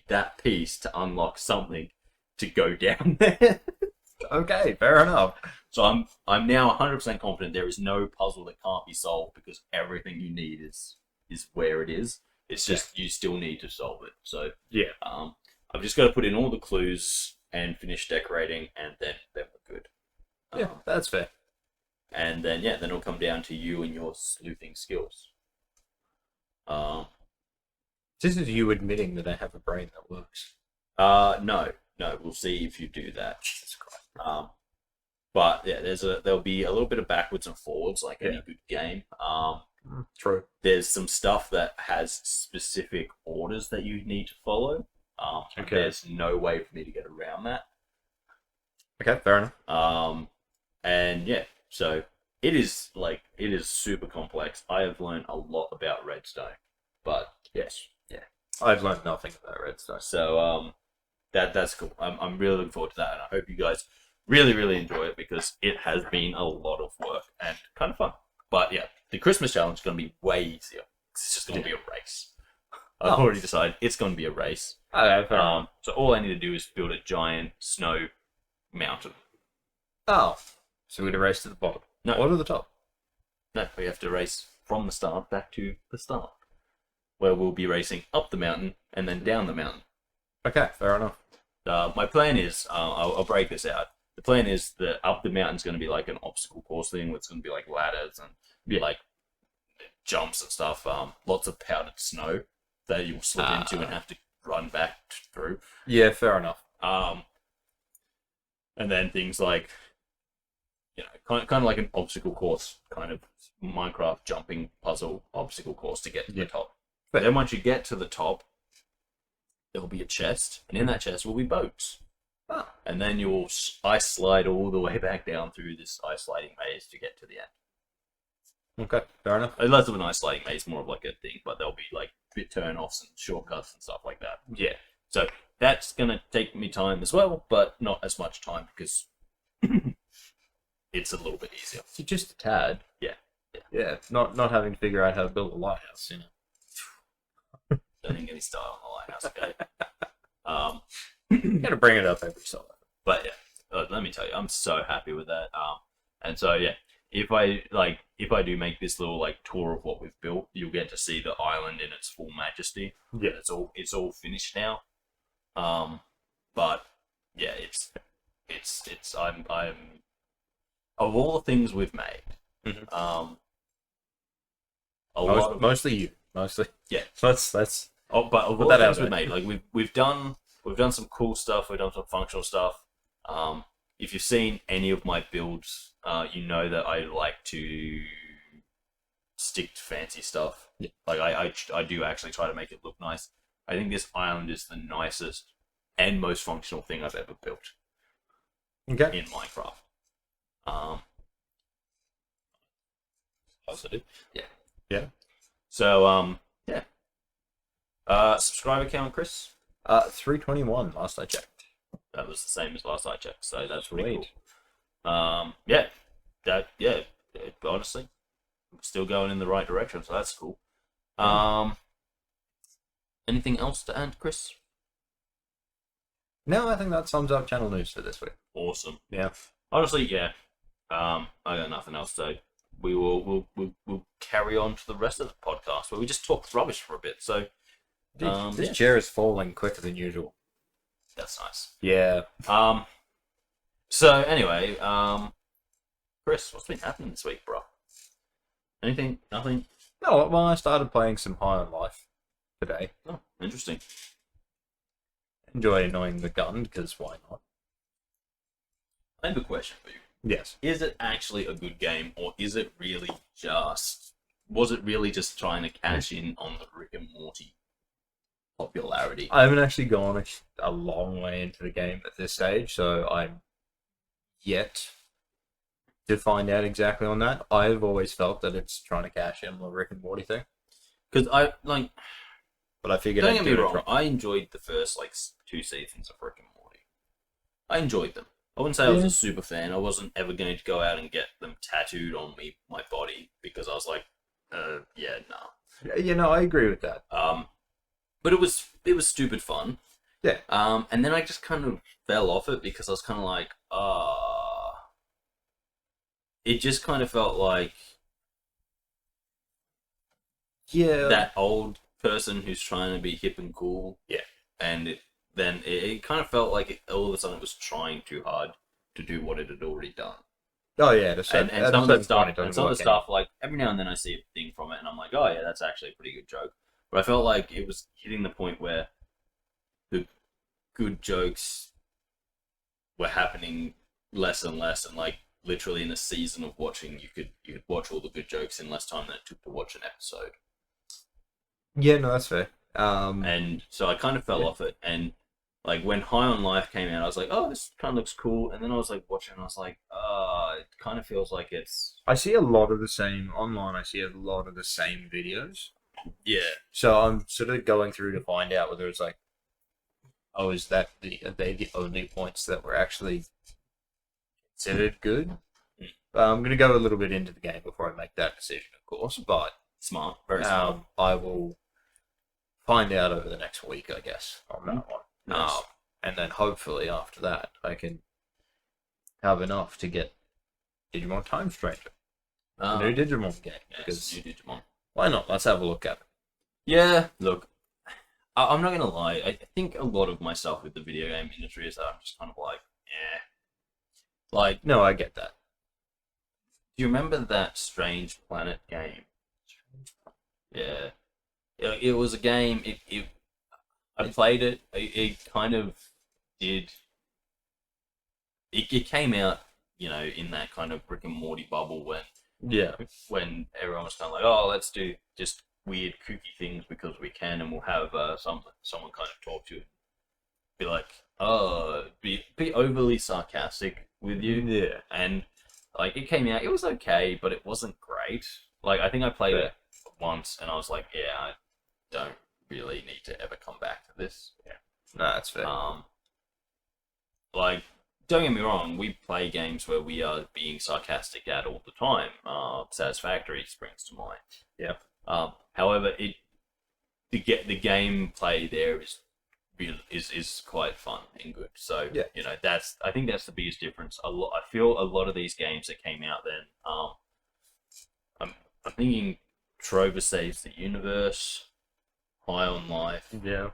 that piece to unlock something to go down there. Okay, fair enough. So I'm now 100% confident there is no puzzle that can't be solved because everything you need is where it is. It's just you still need to solve it. So I've just got to put in all the clues and finish decorating, and then we're good. That's fair. And then then it'll come down to you and your sleuthing skills. This is you admitting that I have a brain that works. No, we'll see if you do that. Jesus Christ. But yeah, there'll be a little bit of backwards and forwards like any good game. True. There's some stuff that has specific orders that you need to follow. There's no way for me to get around that. Okay, fair enough. And so it is super complex. I have learned a lot about Redstone, but I've learned nothing about Redstone. So that's cool. I'm really looking forward to that, and I hope you guys really, really enjoy it because it has been a lot of work and kind of fun. But yeah, the Christmas challenge is going to be way easier. It's just going to be a race. I've already decided it's going to be a race. Okay, fair enough. So all I need to do is build a giant snow mountain. Oh, so we're going to race to the bottom? No. Or to the top? No, we have to race from the start back to the start, where we'll be racing up the mountain and then down the mountain. Okay, fair enough. My plan is, I'll break this out. The plan is that up the mountain's going to be like an obstacle course thing, where it's going to be like ladders and like jumps and stuff. Lots of powdered snow that you'll slip into and have to run back through. Yeah, fair enough. And then things like, kind of like an obstacle course, kind of Minecraft jumping puzzle obstacle course to get to the top. But then once you get to the top, there will be a chest, and in that chest will be boats. And then you'll ice slide all the way back down through this ice sliding maze to get to the end. Okay, fair enough. Less of an ice sliding maze, more of like a thing, but there'll be like bit turn-offs and shortcuts and stuff like that. Yeah. So that's going to take me time as well, but not as much time because it's a little bit easier. So just a tad. Yeah. Not having to figure out how to build a lighthouse, Don't even get me started on the lighthouse, okay? Gotta bring it up every so often. But yeah, let me tell you, I'm so happy with that. And so yeah, if I do make this little like tour of what we've built, you'll get to see the island in its full majesty. Yeah. It's all finished now. But yeah, I'm of all the things we've made, Mostly you. Mostly. Yeah. Let's but of all the things we've made, like we've done some cool stuff, we've done some functional stuff. If you've seen any of my builds, you know that I like to stick to fancy stuff. Yeah. Like I do actually try to make it look nice. I think this island is the nicest and most functional thing I've ever built. Okay. In Minecraft. Positive. Yeah. Yeah. So yeah. Subscriber count, Kris? 321 last I checked. That was the same as last I checked, so that's pretty Sweet. cool. Honestly, still going in the right direction, so that's cool. Anything else to add, Kris? No, I think that sums up channel news for this week. Awesome. Yeah. Honestly, yeah. I got nothing else to say. We'll carry on to the rest of the podcast where we just talk rubbish for a bit. So this chair is falling quicker than usual. That's nice. Yeah. So anyway, Kris, what's been happening this week, bro? Anything? Nothing? No, well, I started playing some High on Life today. Oh, interesting. Enjoy annoying the gun, because why not? I have a question for you. Yes. Is it actually a good game, or is it really just... Was it really just trying to cash in on the Rick and Morty popularity? I haven't actually gone a long way into the game at this stage, so I'm yet to find out exactly on that. I've always felt that it's trying to cash in on the Rick and Morty thing. Because But I figured don't I'd get give me it a wrong, try. I enjoyed the first 2 seasons of Rick and Morty. I enjoyed them. I wouldn't say I was a super fan. I wasn't ever going to go out and get them tattooed on my body, because I was like, yeah, no. You know, I agree with that. But it was stupid fun. Yeah. And then I just kind of fell off it because I was kind of like, it just kind of felt like that old person who's trying to be hip and cool. Yeah. And it kind of felt like all of a sudden it was trying too hard to do what it had already done. Oh yeah, And some of the stuff, like every now and then I see a thing from it, and I'm like, oh yeah, that's actually a pretty good joke. But I felt like it was hitting the point where the good jokes were happening less and less, and like literally in a season of watching, you could watch all the good jokes in less time than it took to watch an episode. Yeah, no, that's fair. And so I kind of fell off it, and like when High on Life came out, I was like, oh, this kind of looks cool, and then I was like watching, and I was like, it kind of feels like it's... I see a lot of the same online. I see a lot of the same videos. Yeah. So I'm sort of going through to find out whether it's like, oh, are they the only points that were actually considered good? I'm going to go a little bit into the game before I make that decision, of course, but Smart. Very smart. I will find out over the next week, I guess, on that one. Nice. And then hopefully after that, I can have enough to get Digimon Time Stranger. New Digimon game. Yes, new Digimon. Why not? Let's have a look at it. Yeah, look, I'm not going to lie. I think a lot of my stuff with the video game industry is that I'm just kind of like, Like, no, I get that. Do you remember that Strange Planet game? Yeah. It was a game, I played it, it kind of did... It came out, in that kind of Rick and Morty bubble when everyone was kind of like, oh, let's do just weird, kooky things because we can, and we'll have someone kind of talk to you. Be like, be overly sarcastic with you. Yeah. And, it came out, it was okay, but it wasn't great. I think I played it once, and I was like, yeah, I don't really need to ever come back to this. Yeah. No, that's fair. Don't get me wrong, we play games where we are being sarcastic at all the time. Satisfactory springs to mind. Yeah. However, the gameplay there is is quite fun and good. So Yeah. you know, I think that's the biggest difference. I feel a lot of these games that came out then. I'm thinking Trover Saves the Universe, High on Life, Yeah.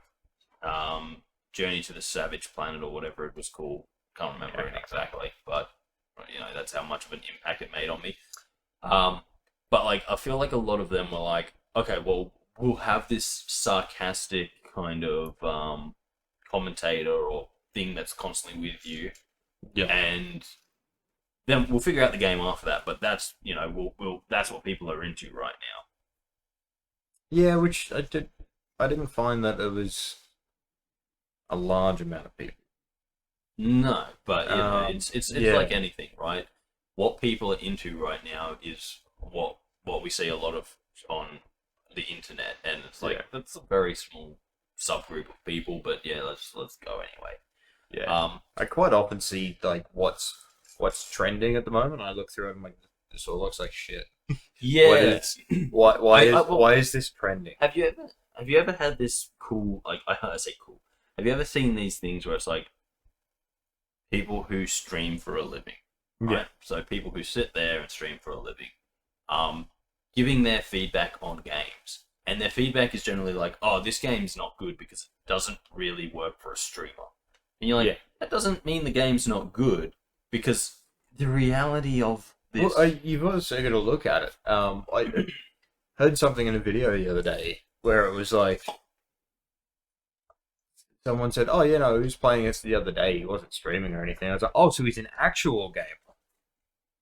Journey to the Savage Planet or whatever it was called. Can't remember it exactly, but you know, that's how much of an impact it made on me. But like, I feel like a lot of them were like, okay, well, we'll have this sarcastic kind of commentator or thing that's constantly with you, and then we'll figure out the game after that. But that's, you know, we'll that's what people are into right now. Yeah, which I didn't find that there was a large amount of people. No, but you know, it's yeah. like anything, right? What people are into right now is what we see a lot of on the internet, and it's like that's a very small subgroup of people. But yeah, let's go anyway. Yeah. I quite often see like what's trending at the moment. I look through it and I'm like, this all looks like shit. Yeah. Why is this trending? Have you ever had this cool, like, I say cool. Have you ever seen these things where it's like people who stream for a living? Right? Yeah. So people who sit there and stream for a living, giving their feedback on games. And their feedback is generally like, oh, this game's not good because it doesn't really work for a streamer. And you're like, that doesn't mean the game's not good, because the reality of this... Well, you've also got to look at it. I heard something in a video the other day where it was like, someone said, oh, you know, he was playing this the other day, he wasn't streaming or anything. I was like, oh, so he's an actual gamer.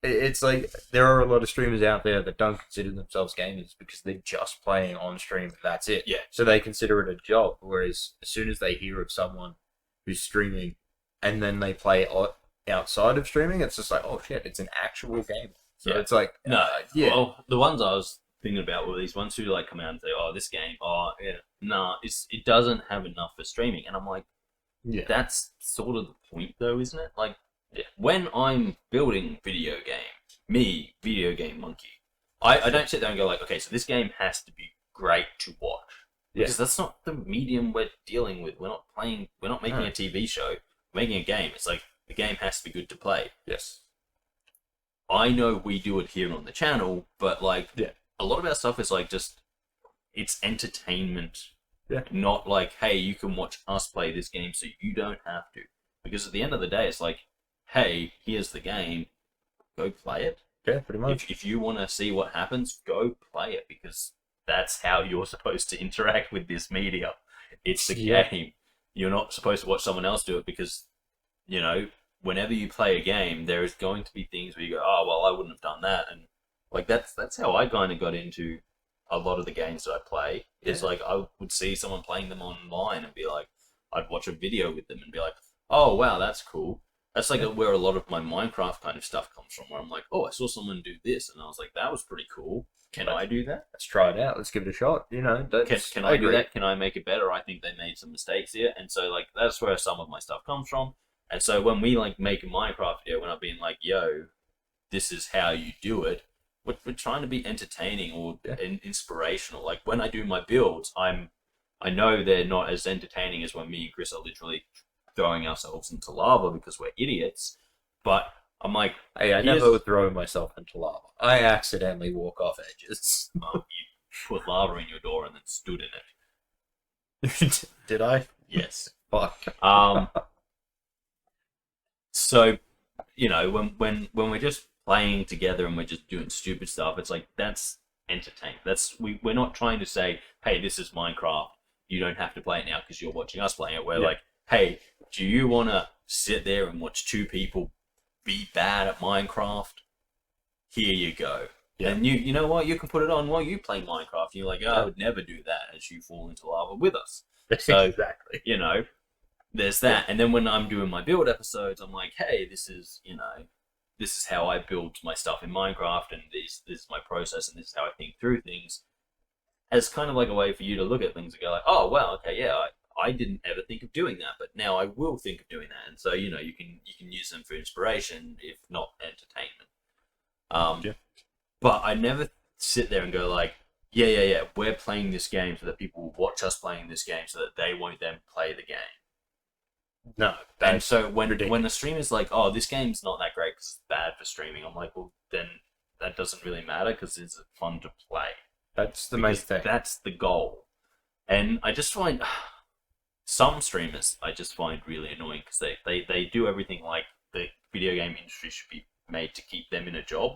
It's like, there are a lot of streamers out there that don't consider themselves gamers because they're just playing on stream, that's it. Yeah. So they consider it a job, whereas as soon as they hear of someone who's streaming and then they play outside of streaming, it's just like, oh shit, it's an actual game. So it's like, well, the ones I was thinking about were these ones who like come out and say, oh, this game, it doesn't have enough for streaming. And I'm like, that's sort of the point though, isn't it? Like, when I'm building video game monkey, I don't sit there and go like, okay, so this game has to be great to watch. Because that's not the medium we're dealing with. We're not making a TV show, we're making a game. It's like, the game has to be good to play. Yes. I know we do it here on the channel, but like, a lot of our stuff is like just, it's entertainment. Yeah. Not like, hey, you can watch us play this game so you don't have to. Because at the end of the day, it's like, hey, here's the game, go play it. Yeah, pretty much. If you want to see what happens, go play it, because that's how you're supposed to interact with this media. It's the game. You're not supposed to watch someone else do it, because, you know, whenever you play a game, there is going to be things where you go, oh, well, I wouldn't have done that. And like, that's how I kind of got into a lot of the games that I play. It's like, I would see someone playing them online and be like, I'd watch a video with them and be like, oh, wow, that's cool. That's like where a lot of my Minecraft kind of stuff comes from, where I'm like, oh, I saw someone do this, and I was like, that was pretty cool. Can I do that? Let's try it out. Let's give it a shot. You know, can I do that? Can I make it better? I think they made some mistakes here, and so like that's where some of my stuff comes from. And so when we like make a Minecraft video, we're not being like, yo, this is how you do it. We're trying to be entertaining or inspirational. Like when I do my builds, I know they're not as entertaining as when me and Kris are literally throwing ourselves into lava because we're idiots. But I'm like, hey, I never throw myself into lava. I accidentally walk off edges. Well, you put lava in your door and then stood in it. Did I? Yes. Fuck. So, you know, when we're just playing together and we're just doing stupid stuff, it's like, that's entertaining. We're not trying to say, hey, this is Minecraft, you don't have to play it now because you're watching us playing it. We're like, hey, do you want to sit there and watch two people be bad at Minecraft? Here you go. Yeah. And you know what? You can put it on while you play Minecraft. You're like, oh, I would never do that as you fall into lava with us. So, exactly. You know, there's that. And then when I'm doing my build episodes, I'm like, hey, this is how I build my stuff in Minecraft, and this is my process, and this is how I think through things. As kind of like a way for you to look at things and go like, oh, well, okay, yeah, I didn't ever think of doing that, but now I will think of doing that. And so, you know, you can use them for inspiration, if not entertainment. But I never sit there and go like, yeah. We're playing this game so that people will watch us playing this game so that they won't then play the game. No. And so when ridiculous. the streamer's like, oh, this game's not that great because it's bad for streaming, I'm like, well, then that doesn't really matter because it's fun to play. That's the main thing. That's the goal. And I just find some streamers I just find really annoying because they do everything like the video game industry should be made to keep them in a job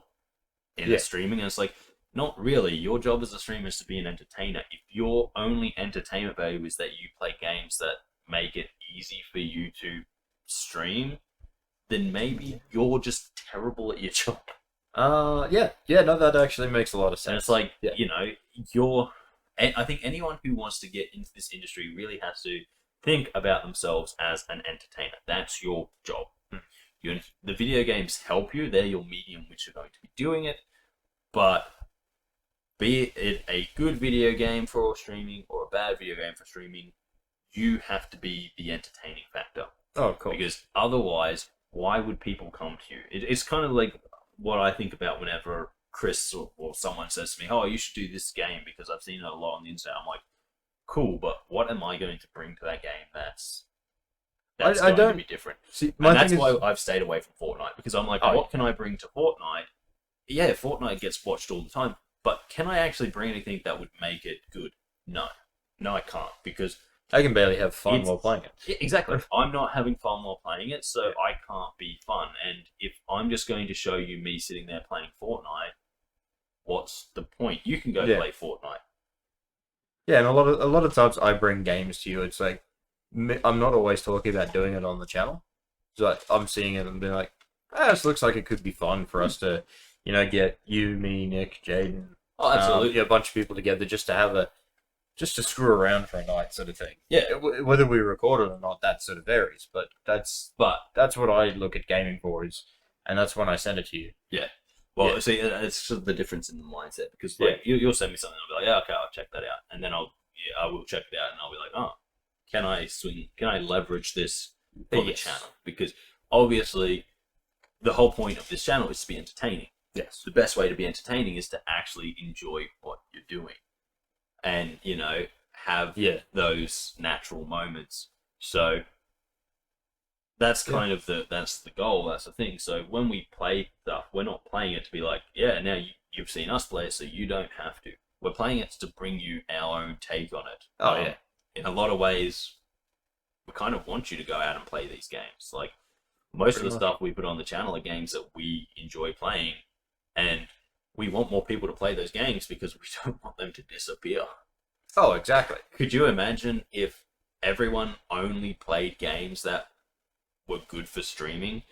in the streaming. And it's like, not really. Your job as a streamer is to be an entertainer. If your only entertainment value is that you play games that make it easy for you to stream, then maybe you're just terrible at your job. Yeah, no, that actually makes a lot of sense. And it's like, you know, I think anyone who wants to get into this industry really has to think about themselves as an entertainer. That's your job. The video games help you. They're your medium which you're going to be doing it. But be it a good video game for streaming or a bad video game for streaming, you have to be the entertaining factor. Oh, cool. Because otherwise, why would people come to you? It's kind of like what I think about whenever Kris or someone says to me, oh, you should do this game because I've seen it a lot on the internet. I'm like, cool, but what am I going to bring to that game that's going to be different? See, and that's why I've stayed away from Fortnite, because I'm like, what can I bring to Fortnite? Yeah, Fortnite gets watched all the time, but can I actually bring anything that would make it good? No, I can't, because I can barely have fun while playing it. Yeah, exactly. I'm not having fun while playing it, so I can't be fun. And if I'm just going to show you me sitting there playing Fortnite, what's the point? You can go play Fortnite. Yeah, and a lot of times I bring games to you. It's like I'm not always talking about doing it on the channel. It's like I'm seeing it and being like, this looks like it could be fun for us to, get you, me, Nick, Jaden, absolutely, a bunch of people together just to screw around for a night, sort of thing. Yeah, whether we record it or not, that sort of varies. But that's what I look at gaming for, and that's when I send it to you. Yeah. Well, see, it's sort of the difference in the mindset, because you'll send me something, I'll be like, yeah, okay, I'll check that out, and then I will check it out, and I'll be like, oh, can I leverage this for the channel? Because obviously, the whole point of this channel is to be entertaining. Yes. The best way to be entertaining is to actually enjoy what you're doing, and have those natural moments. So that's kind of that's the goal. That's the thing. So when we play stuff, we're not playing it to be like, now you've seen us play it, so you don't have to. We're playing it to bring you our own take on it. In a lot of ways, we kind of want you to go out and play these games. Like most of the stuff we put on the channel are games that we enjoy playing, and we want more people to play those games because we don't want them to disappear. Oh, exactly. Could you imagine if everyone only played games that were good for streaming?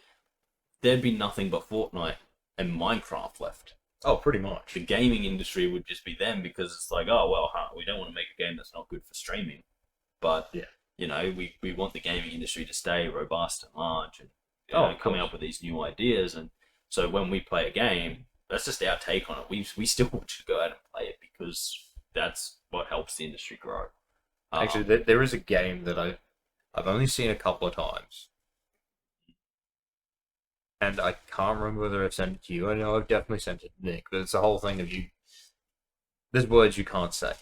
There'd be nothing but Fortnite and Minecraft left. Oh, pretty much. The gaming industry would just be them, because it's like, oh, well, we don't want to make a game that's not good for streaming. But, we want the gaming industry to stay robust and large and coming up with these new ideas. And so when we play a game, that's just our take on it. We still want you to go out and play it because that's what helps the industry grow. Actually, there is a game that I've only seen a couple of times, and I can't remember whether I've sent it to you. I know I've definitely sent it to Nick, but it's the whole thing of there's words you can't say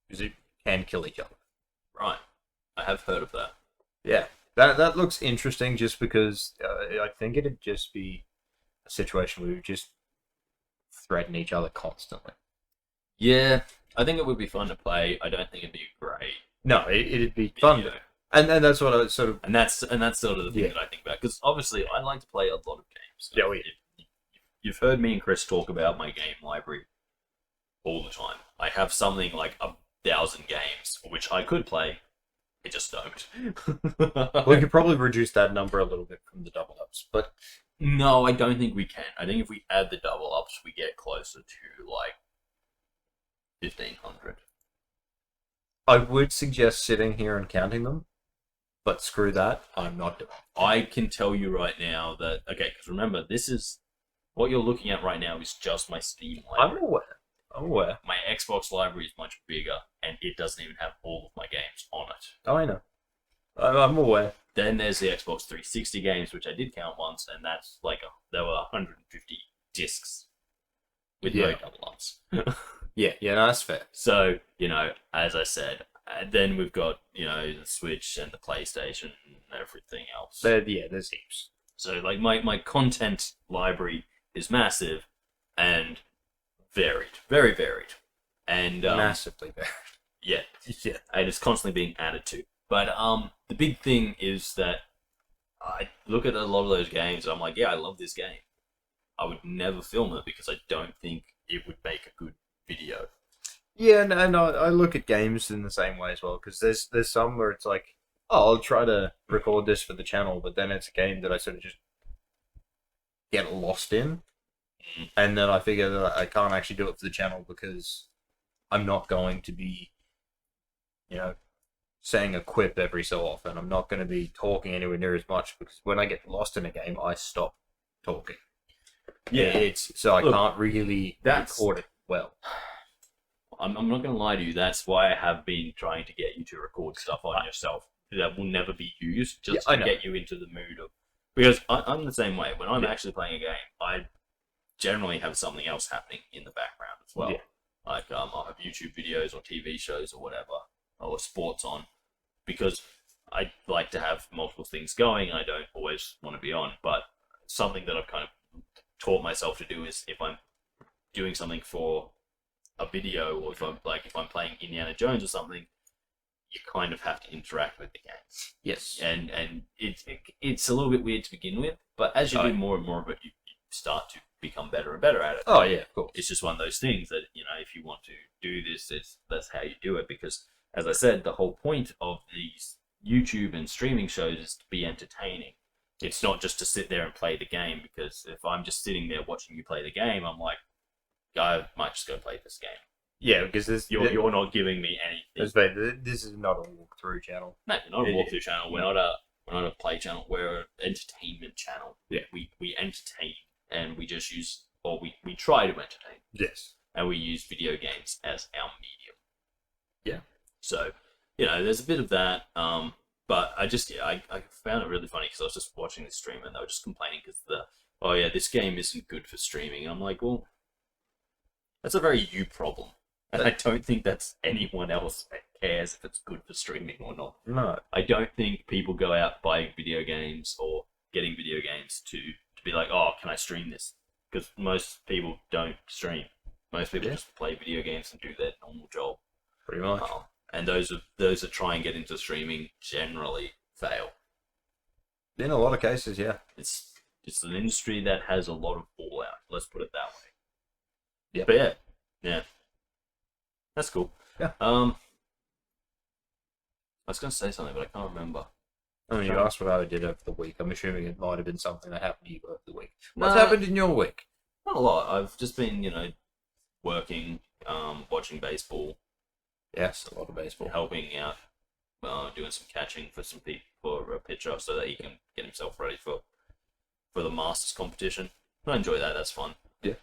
because you can kill each other. Right, I have heard of that. Yeah, that looks interesting. Just because I think it'd just be a situation where we just threaten each other constantly. Yeah, I think it would be fun to play. I don't think it'd be great. No, it'd be fun. And that's what I sort of... And that's sort of the thing that I think about. Because obviously, I like to play a lot of games. Yeah, You've heard me and Kris talk about my game library all the time. I have something like 1,000 games, which I could play. I just don't. We could probably reduce that number a little bit from the double ups, but... No, I don't think we can. I think if we add the double ups, we get closer to, 1,500. I would suggest sitting here and counting them, but screw that. I'm not doing it. I can tell you right now that... Okay, because remember, this is... What you're looking at right now is just my Steam library. I'm aware. My Xbox library is much bigger, and it doesn't even have all of my games on it. Oh, I know. I'm aware. Then there's the Xbox 360 games, which I did count once, and that's there were 150 discs with no double ups. Yeah, no, that's fair. So, as I said, then we've got, the Switch and the PlayStation and everything else. There's heaps. So, like, my content library is massive and varied. Very varied. And, Massively varied. Yeah. Yeah. And it's constantly being added to. But, the big thing is that I look at a lot of those games and I'm like, yeah, I love this game. I would never film it because I don't think it would make a good video. Yeah, and I look at games in the same way as well, because there's some where it's like, oh, I'll try to record this for the channel, but then it's a game that I sort of just get lost in, and then I figure that I can't actually do it for the channel because I'm not going to be, saying a quip every so often. I'm not going to be talking anywhere near as much, because when I get lost in a game, I stop talking. Yeah. So I can't really record it well. I'm not going to lie to you. That's why I have been trying to get you to record stuff on yourself that will never be used, just to get you into the mood of. Because I'm the same way. When I'm actually playing a game, I generally have something else happening in the background as well. Yeah. Like I'll have YouTube videos or TV shows or whatever, or sports on, because I like to have multiple things going. And I don't always want to be on, but something that I've kind of taught myself to do is if I'm doing something for a video, or if I'm playing Indiana Jones or something, you kind of have to interact with the game. Yes. And it's a little bit weird to begin with, but as you do more and more of it, you start to become better and better at it. Oh yeah, of course. It's just one of those things that, if you want to do this, that's how you do it, because as I said, the whole point of these YouTube and streaming shows is to be entertaining. It's not just to sit there and play the game, because if I'm just sitting there watching you play the game, I'm like, I might just go play this game. Yeah, because you're not giving me anything. This is not a walkthrough channel. No, we're not a walkthrough channel. We're not a play channel. We're an entertainment channel. Yeah. We entertain, and we just use, or we try to entertain. Yes. And we use video games as our medium. Yeah. So, there's a bit of that. But I found it really funny because I was just watching this stream and they were just complaining because this game isn't good for streaming. And I'm like, well, that's a very you problem. And I don't think that's anyone else that cares if it's good for streaming or not. No. I don't think people go out buying video games or getting video games to be like, oh, can I stream this? Because most people don't stream. Most people just play video games and do their normal job. Pretty much. And those that try and get into streaming generally fail. In a lot of cases, yeah. It's an industry that has a lot of fallout. Let's put it that way. Yeah. But yeah. That's cool. Yeah. I was going to say something, but I can't remember. I mean, you asked what I did over the week. I'm assuming it might have been something that happened to you over the week. What's happened in your week? Not a lot. I've just been, working, watching baseball. Yes, a lot of baseball. Helping out, doing some catching for some people, for a pitcher, so that he can get himself ready for the Masters competition. I enjoy that. That's fun. Yeah.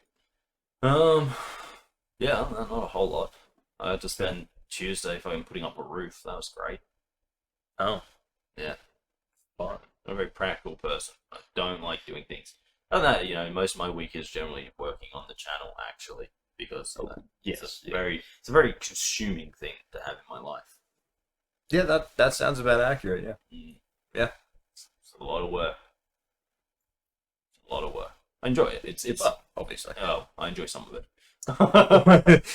Yeah, not a whole lot. I had to spend Tuesday putting up a roof. That was great. Oh. Yeah. Fun. I'm a very practical person. I don't like doing things. And that, most of my week is generally working on the channel, actually, because it's a very consuming thing to have in my life. Yeah, that sounds about accurate, yeah. Yeah. It's a lot of work. I enjoy it. It's well, obviously. Oh, I enjoy some of it.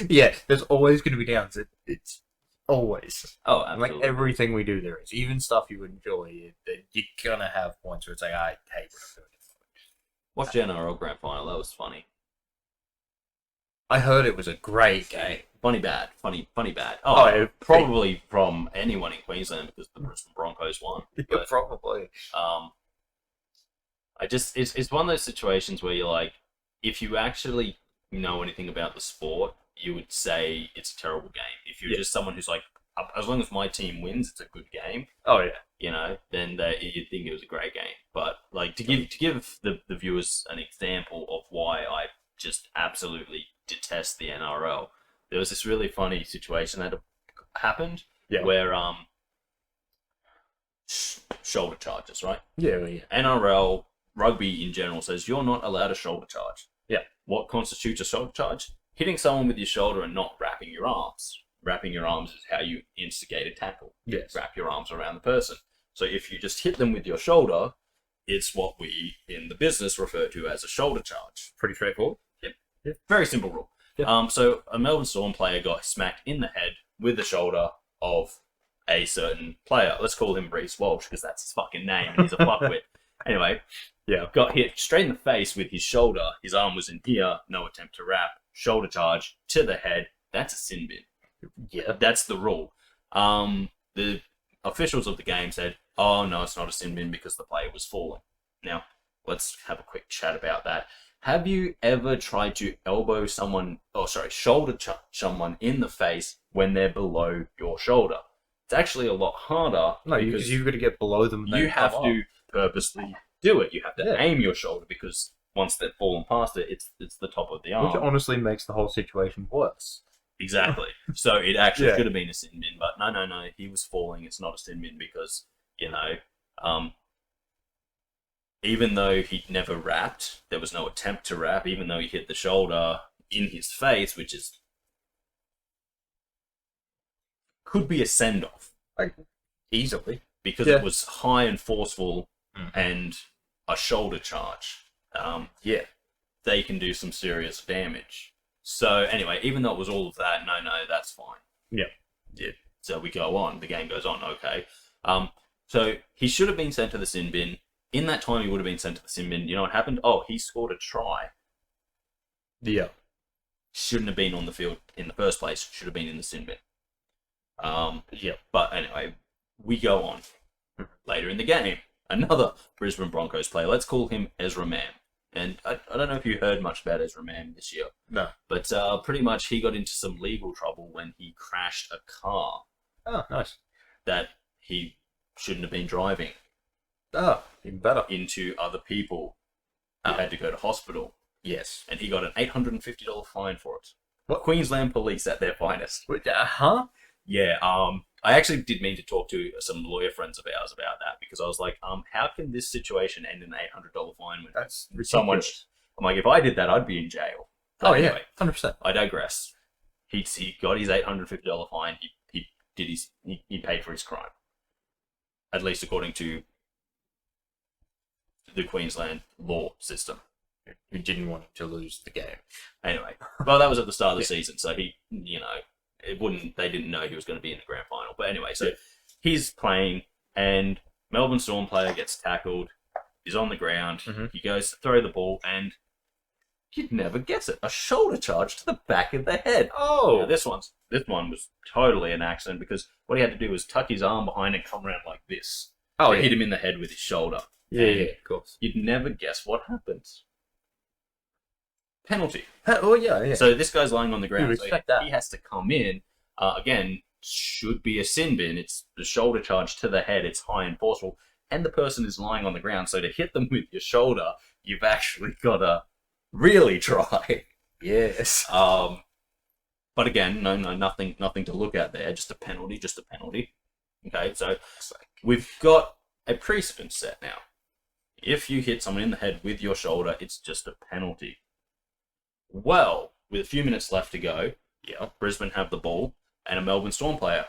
Yeah, there's always going to be downs. It's always. Oh, absolutely. Like everything we do, there is. Even stuff you enjoy, you're going to have points where it's like, I hate what I'm doing. Watched the NRL Grand Final. That was funny. I heard it was a great game. Funny bad. Probably from anyone in Queensland because the Brisbane Broncos won. But, probably. It's one of those situations where you're like, if you actually know anything about the sport, you would say it's a terrible game. If you're just someone who's like, as long as my team wins, it's a good game. Oh yeah. Then you'd think it was a great game. But like to give the viewers an example of why I just absolutely detest the NRL, there was this really funny situation that happened where shoulder charges, right? Yeah. NRL rugby in general says you're not allowed a shoulder charge. Yeah. What constitutes a shoulder charge? hitting someone with your shoulder and not wrapping your arms. Wrapping your arms is how you instigate a tackle. Yes. Wrap your arms around the person. So if you just hit them with your shoulder, it's what we in the business refer to as a shoulder charge. Pretty straightforward. Yep. Very simple rule. Yep. So a Melbourne Storm player got smacked in the head with the shoulder of a certain player. Let's call him Reece Walsh because that's his fucking name and he's a fuckwit. Anyway, got hit straight in the face with his shoulder. His arm was in here. No attempt to wrap. Shoulder charge to the head. That's a sin bin. Yeah. That's the rule. The officials of the game said, oh, no, it's not a sin bin because the player was falling. Now, let's have a quick chat about that. Have you ever tried to shoulder charge someone in the face when they're below your shoulder? It's actually a lot harder. No, because you've got to get below them. And you have to purposely do it. You have to aim your shoulder because once they've fallen past it, it's the top of the arm. Which honestly makes the whole situation worse. Exactly. So it actually should have been a sin bin, but no, he was falling. It's not a sin bin because, even though he'd never wrapped, there was no attempt to wrap, even though he hit the shoulder in his face, which could be a send-off. Easily. Because it was high and forceful and a shoulder charge. They can do some serious damage. So anyway, even though it was all of that, no, that's fine. Yeah. So we go on. The game goes on. Okay. So he should have been sent to the sin bin. In that time, he would have been sent to the sin bin. You know what happened? Oh, he scored a try. Yeah. Shouldn't have been on the field in the first place. Should have been in the sin bin. But anyway, we go on. Later in the game, another Brisbane Broncos player. Let's call him Ezra Mam. And I don't know if you heard much about Ezra Mam this year. No. But pretty much he got into some legal trouble when he crashed a car. Oh, nice. That he shouldn't have been driving. Oh, even better. Into other people who had to go to hospital. Yes. And he got an $850 fine for it. What? Queensland Police at their finest. Huh? Yeah, I actually did mean to talk to some lawyer friends of ours about that because I was like, how can this situation end in an $800 fine when that's someone... I'm like, if I did that, I'd be in jail. But anyway, 100%. I digress. He got his $850 fine. He paid for his crime. At least according to the Queensland law system. Who didn't want to lose the game. Anyway, well, that was at the start of the season, so he, they didn't know he was going to be in the grand final. But anyway, so he's playing, and Melbourne Storm player gets tackled. He's on the ground. Mm-hmm. He goes to throw the ball, and you'd never guess it. A shoulder charge to the back of the head. Oh! Now, this one was totally an accident because what he had to do was tuck his arm behind and come around like this. Oh, hit him in the head with his shoulder. Yeah, of course. You'd never guess what happens. Penalty. Oh, yeah. So this guy's lying on the ground. So he has to come in. Again, should be a sin bin. It's the shoulder charge to the head. It's high and forceful. And the person is lying on the ground. So to hit them with your shoulder, you've actually got to really try. Yes. But again, no, nothing to look at there. Just a penalty. Okay, so we've got a precedent set now. If you hit someone in the head with your shoulder, it's just a penalty. Well, with a few minutes left to go, Brisbane have the ball, and a Melbourne Storm player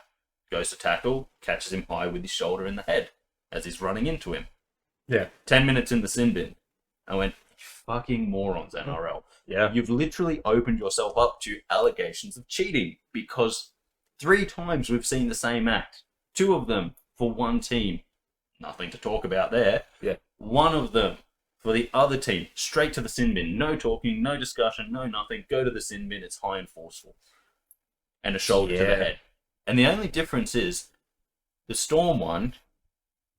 goes to tackle, catches him high with his shoulder in the head as he's running into him. Yeah. 10 minutes in the sin bin. I went, fucking morons, NRL. Yeah. You've literally opened yourself up to allegations of cheating because 3 times we've seen the same act. 2 of them for one team. Nothing to talk about there. Yeah. 1 of them for the other team. Straight to the sin bin. No talking, no discussion, no nothing. Go to the sin bin. It's high and forceful. And a shoulder to the head. And the only difference is the Storm one,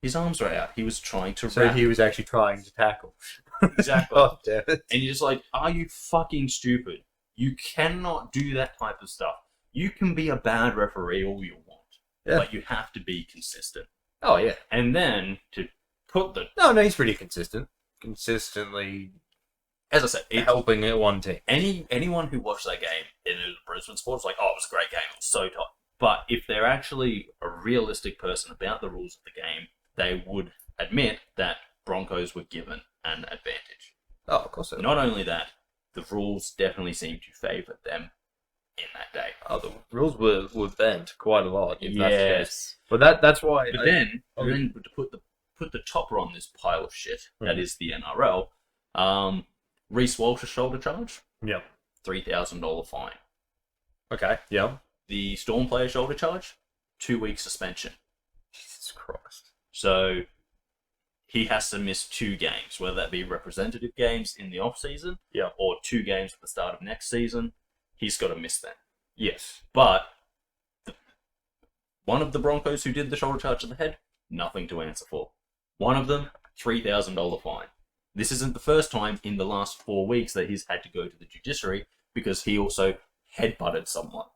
his arms were out. He was trying to wrap. He was actually trying to tackle. Exactly. Oh, damn it. And you're just like, are you fucking stupid? You cannot do that type of stuff. You can be a bad referee all you want. Yeah. But you have to be consistent. Oh, yeah. And then to put the... No, he's pretty consistent. Consistently, as I said, helping at one team. Anyone who watched that game in Brisbane sports, like, oh, it was a great game, it was so tight. But if they're actually a realistic person about the rules of the game, they would admit that Broncos were given an advantage. Oh, of course. Not only that, the rules definitely seem to favour them in that day. The rules were bent quite a lot. If that's the case. Yes. But that's why. But then to put the topper on this pile of shit that is the NRL, Reece Walsh's shoulder charge, Yeah. $3,000 fine. Okay. Yeah. The Storm player shoulder charge, 2-week suspension. Jesus Christ. So he has to miss 2 games, whether that be representative games in the off season, or 2 games at the start of next season. He's got to miss them. Yes. But one of the Broncos who did the shoulder charge to the head, nothing to answer for. One of them, $3,000 fine. This isn't the first time in the last 4 weeks that he's had to go to the judiciary because he also headbutted someone,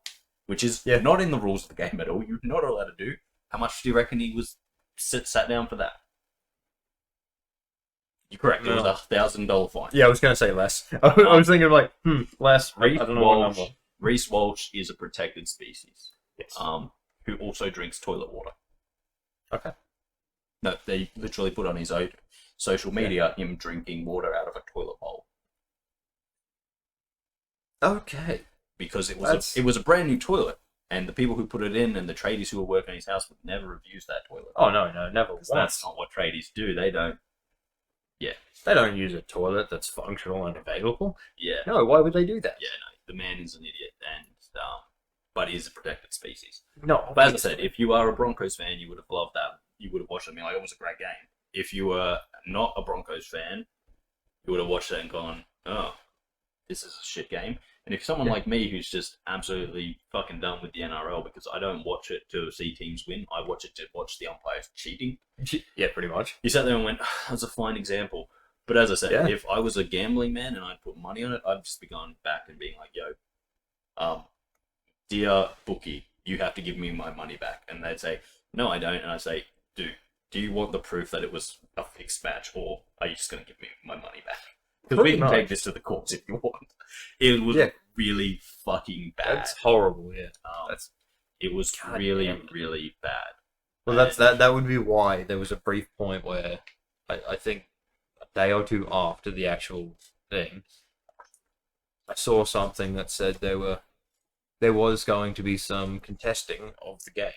which is not in the rules of the game at all. You're not allowed to do. How much do you reckon he was sat down for that? You're correct. It was $1,000 fine. Yeah, I was going to say less. I was thinking like, less. I don't know what number. Reece Walsh is a protected species. Yes. Who also drinks toilet water. Okay. No, they literally put on his own social media him drinking water out of a toilet bowl. Okay. Because it was a brand new toilet, and the people who put it in and the tradies who were working in his house would never have used that toilet. Oh no, never once. That's not what tradies do. They don't. Yeah. They don't use a toilet that's functional and available. Yeah. No, why would they do that? Yeah, no. The man is an idiot, but he's a protected species. No. But as I said, if you are a Broncos fan, you would have loved that. You would have watched it and been like, it was a great game. If you were not a Broncos fan, you would have watched it and gone, oh, this is a shit game. And if someone like me who's just absolutely fucking done with the NRL because I don't watch it to see teams win, I watch it to watch the umpires cheating. Yeah, pretty much. You sat there and went, that's a fine example. But as I said, if I was a gambling man and I'd put money on it, I'd just be going back and being like, yo, dear bookie, you have to give me my money back. And they'd say, no, I don't. And I'd say, do you want the proof that it was a fixed match, or are you just going to give me my money back? Because we can take this to the courts if you want. It was really fucking bad. That's horrible, yeah. It was really, really bad. Well, that would be why there was a brief point where I think a day or two after the actual thing, I saw something that said there was going to be some contesting of the game.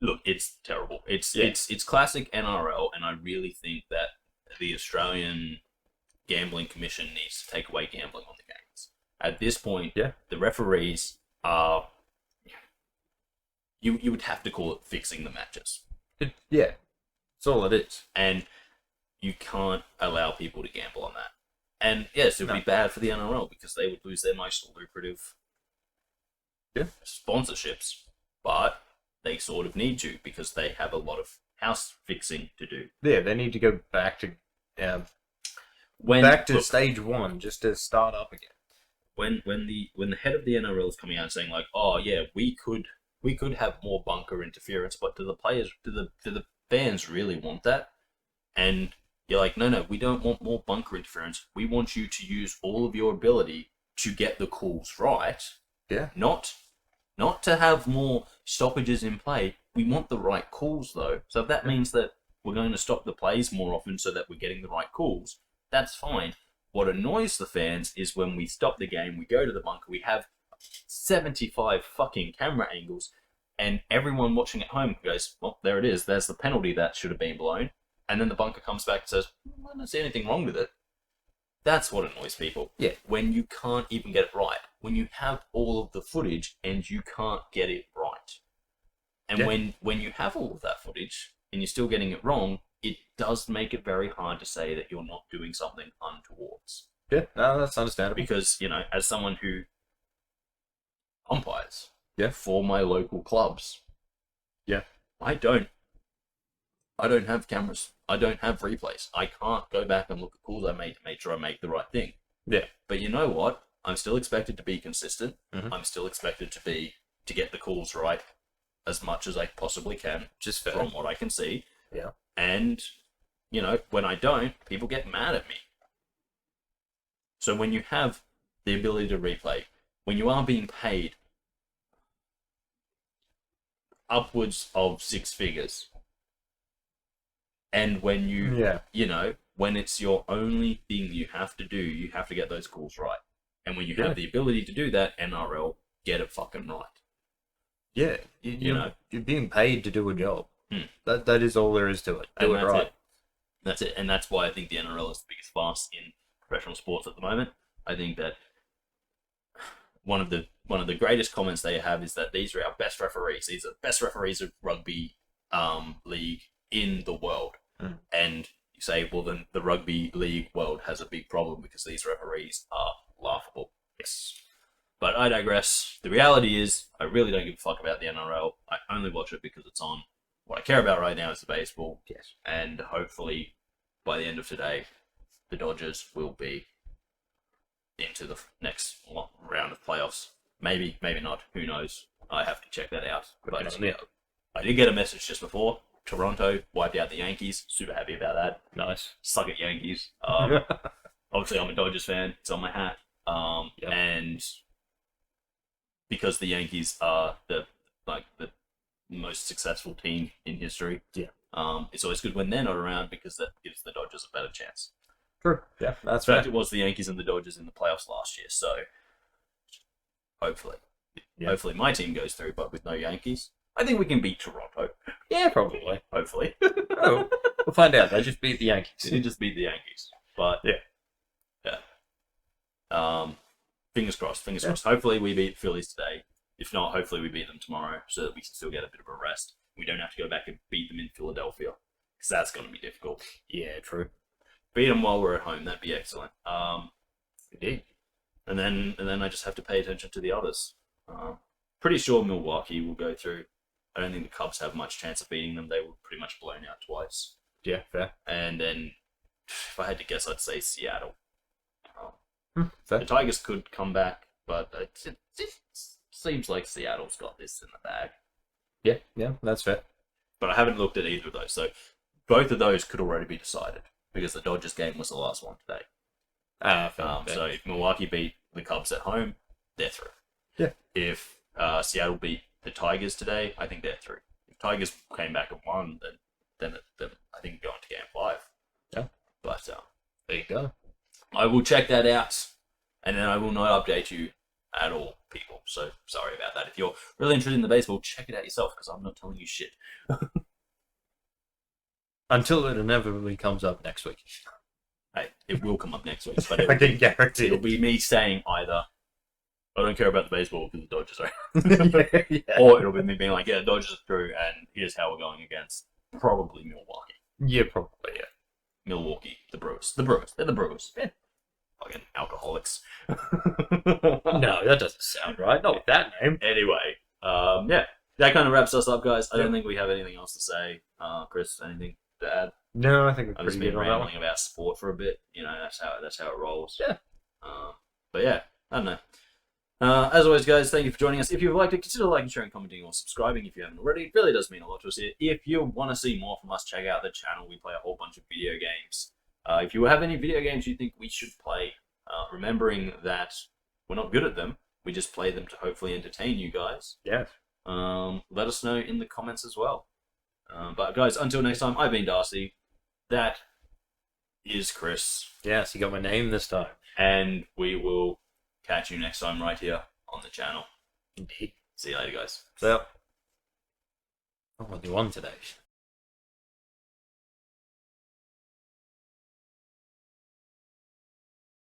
Look, it's terrible. It's classic NRL, and I really think that the Australian Gambling Commission needs to take away gambling on the games. At this point, the referees are... You would have to call it fixing the matches. That's all it is. And you can't allow people to gamble on that. And yes, it would be bad for the NRL because they would lose their most lucrative sponsorships, but they sort of need to because they have a lot of house fixing to do. Yeah, they need to go back to stage one just to start up again. When the head of the NRL is coming out and saying like, oh yeah, we could have more bunker interference, but do the fans really want that? And you're like, no, we don't want more bunker interference. We want you to use all of your ability to get the calls right. Yeah. Not to have more stoppages in play. We want the right calls though. So if that means that we're going to stop the plays more often so that we're getting the right calls, that's fine. What annoys the fans is when we stop the game, we go to the bunker, we have 75 fucking camera angles, and everyone watching at home goes, well, there it is. There's the penalty that should have been blown. And then the bunker comes back and says, I don't see anything wrong with it. That's what annoys people. Yeah. When you can't even get it right. When you have all of the footage and you can't get it right. And when you have all of that footage and you're still getting it wrong, it does make it very hard to say that you're not doing something untowards. Yeah, no, that's understandable. Because, as someone who umpires for my local clubs, I don't have cameras. I don't have replays. I can't go back and look at calls I made to make sure I make the right thing. Yeah. But you know what? I'm still expected to be consistent. Mm-hmm. I'm still expected to get the calls right as much as I possibly can, just fair. From what I can see. Yeah. And, when I don't, people get mad at me. So when you have the ability to replay, when you are being paid upwards of 6 figures, and when you, when it's your only thing you have to do, you have to get those calls right. And when you have the ability to do that, NRL, get it fucking right. Yeah, you're being paid to do a job. That is all there is to it. Do it right. That's it, and that's why I think the NRL is the biggest farce in professional sports at the moment. I think that one of the greatest comments they have is that these are our best referees. These are the best referees of rugby league in the world. And you say, well, then the rugby league world has a big problem because these referees are laughable. Yes. But I digress. The reality is, I really don't give a fuck about the NRL. I only watch it because it's on. What I care about right now is the baseball. Yes. And hopefully, by the end of today, the Dodgers will be into the next round of playoffs. Maybe, maybe not. Who knows? I have to check that out. But I did get a message just before. Toronto wiped out the Yankees. Super happy about that. Nice. Suck it, Yankees. Obviously, I'm a Dodgers fan. It's on my hat. And because the Yankees are the most successful team in history, it's always good when they're not around because that gives the Dodgers a better chance. True. Yeah, that's right. It was the Yankees and the Dodgers in the playoffs last year, so hopefully my team goes through, but with no Yankees, I think we can beat Toronto. Yeah, probably. Hopefully. Oh, we'll find out. They just beat the Yankees. They just beat the Yankees, but fingers crossed. Fingers crossed. Hopefully we beat the Phillies today. If not, hopefully we beat them tomorrow, so that we can still get a bit of a rest. We don't have to go back and beat them in Philadelphia, because that's going to be difficult. Yeah, true. Beat them while we're at home. That'd be excellent. Indeed. And then I just have to pay attention to the others. Pretty sure Milwaukee will go through. I don't think the Cubs have much chance of beating them. They were pretty much blown out twice. Yeah, fair. And then, if I had to guess, I'd say Seattle. Fair. The Tigers could come back, but it seems like Seattle's got this in the bag. Yeah, that's fair. But I haven't looked at either of those, so both of those could already be decided because the Dodgers game was the last one today. Fair. So if Milwaukee beat the Cubs at home, they're through. Yeah. If Seattle beat the Tigers today, I think they're through. If Tigers came back and won, then I think we're going to game 5. Yeah. But there you go. I will check that out, and then I will not update you at all, people. So sorry about that. If you're really interested in the baseball, check it out yourself because I'm not telling you shit. Until it inevitably comes up next week. Hey, it will come up next week, but I can guarantee it'll be me saying either I don't care about the baseball because the Dodgers are or it'll be me being like, yeah, the Dodgers are through, and here's how we're going against probably Milwaukee. Yeah, probably, yeah. Milwaukee, the Brewers. They're the Brewers. Yeah. Fucking alcoholics. No, that doesn't sound right. Not with that name. Anyway, that kind of wraps us up, guys. I don't think we have anything else to say. Chris, anything to add? No, I think we're I've just pretty been good on that one. rambling about sport for a bit. You know, that's how it rolls. Yeah. But yeah, I don't know. As always, guys, thank you for joining us. If you'd like to consider liking, sharing, commenting, or subscribing if you haven't already, it really does mean a lot to us here. If you want to see more from us, check out the channel. We play a whole bunch of video games. If you have any video games you think we should play, remembering that we're not good at them, we just play them to hopefully entertain you guys. Yes. Let us know in the comments as well. But guys, until next time, I've been Darcy. That is Kris. Yes, you got my name this time. And we will catch you next time right here on the channel. Indeed. See you later, guys. So, I'm only one today.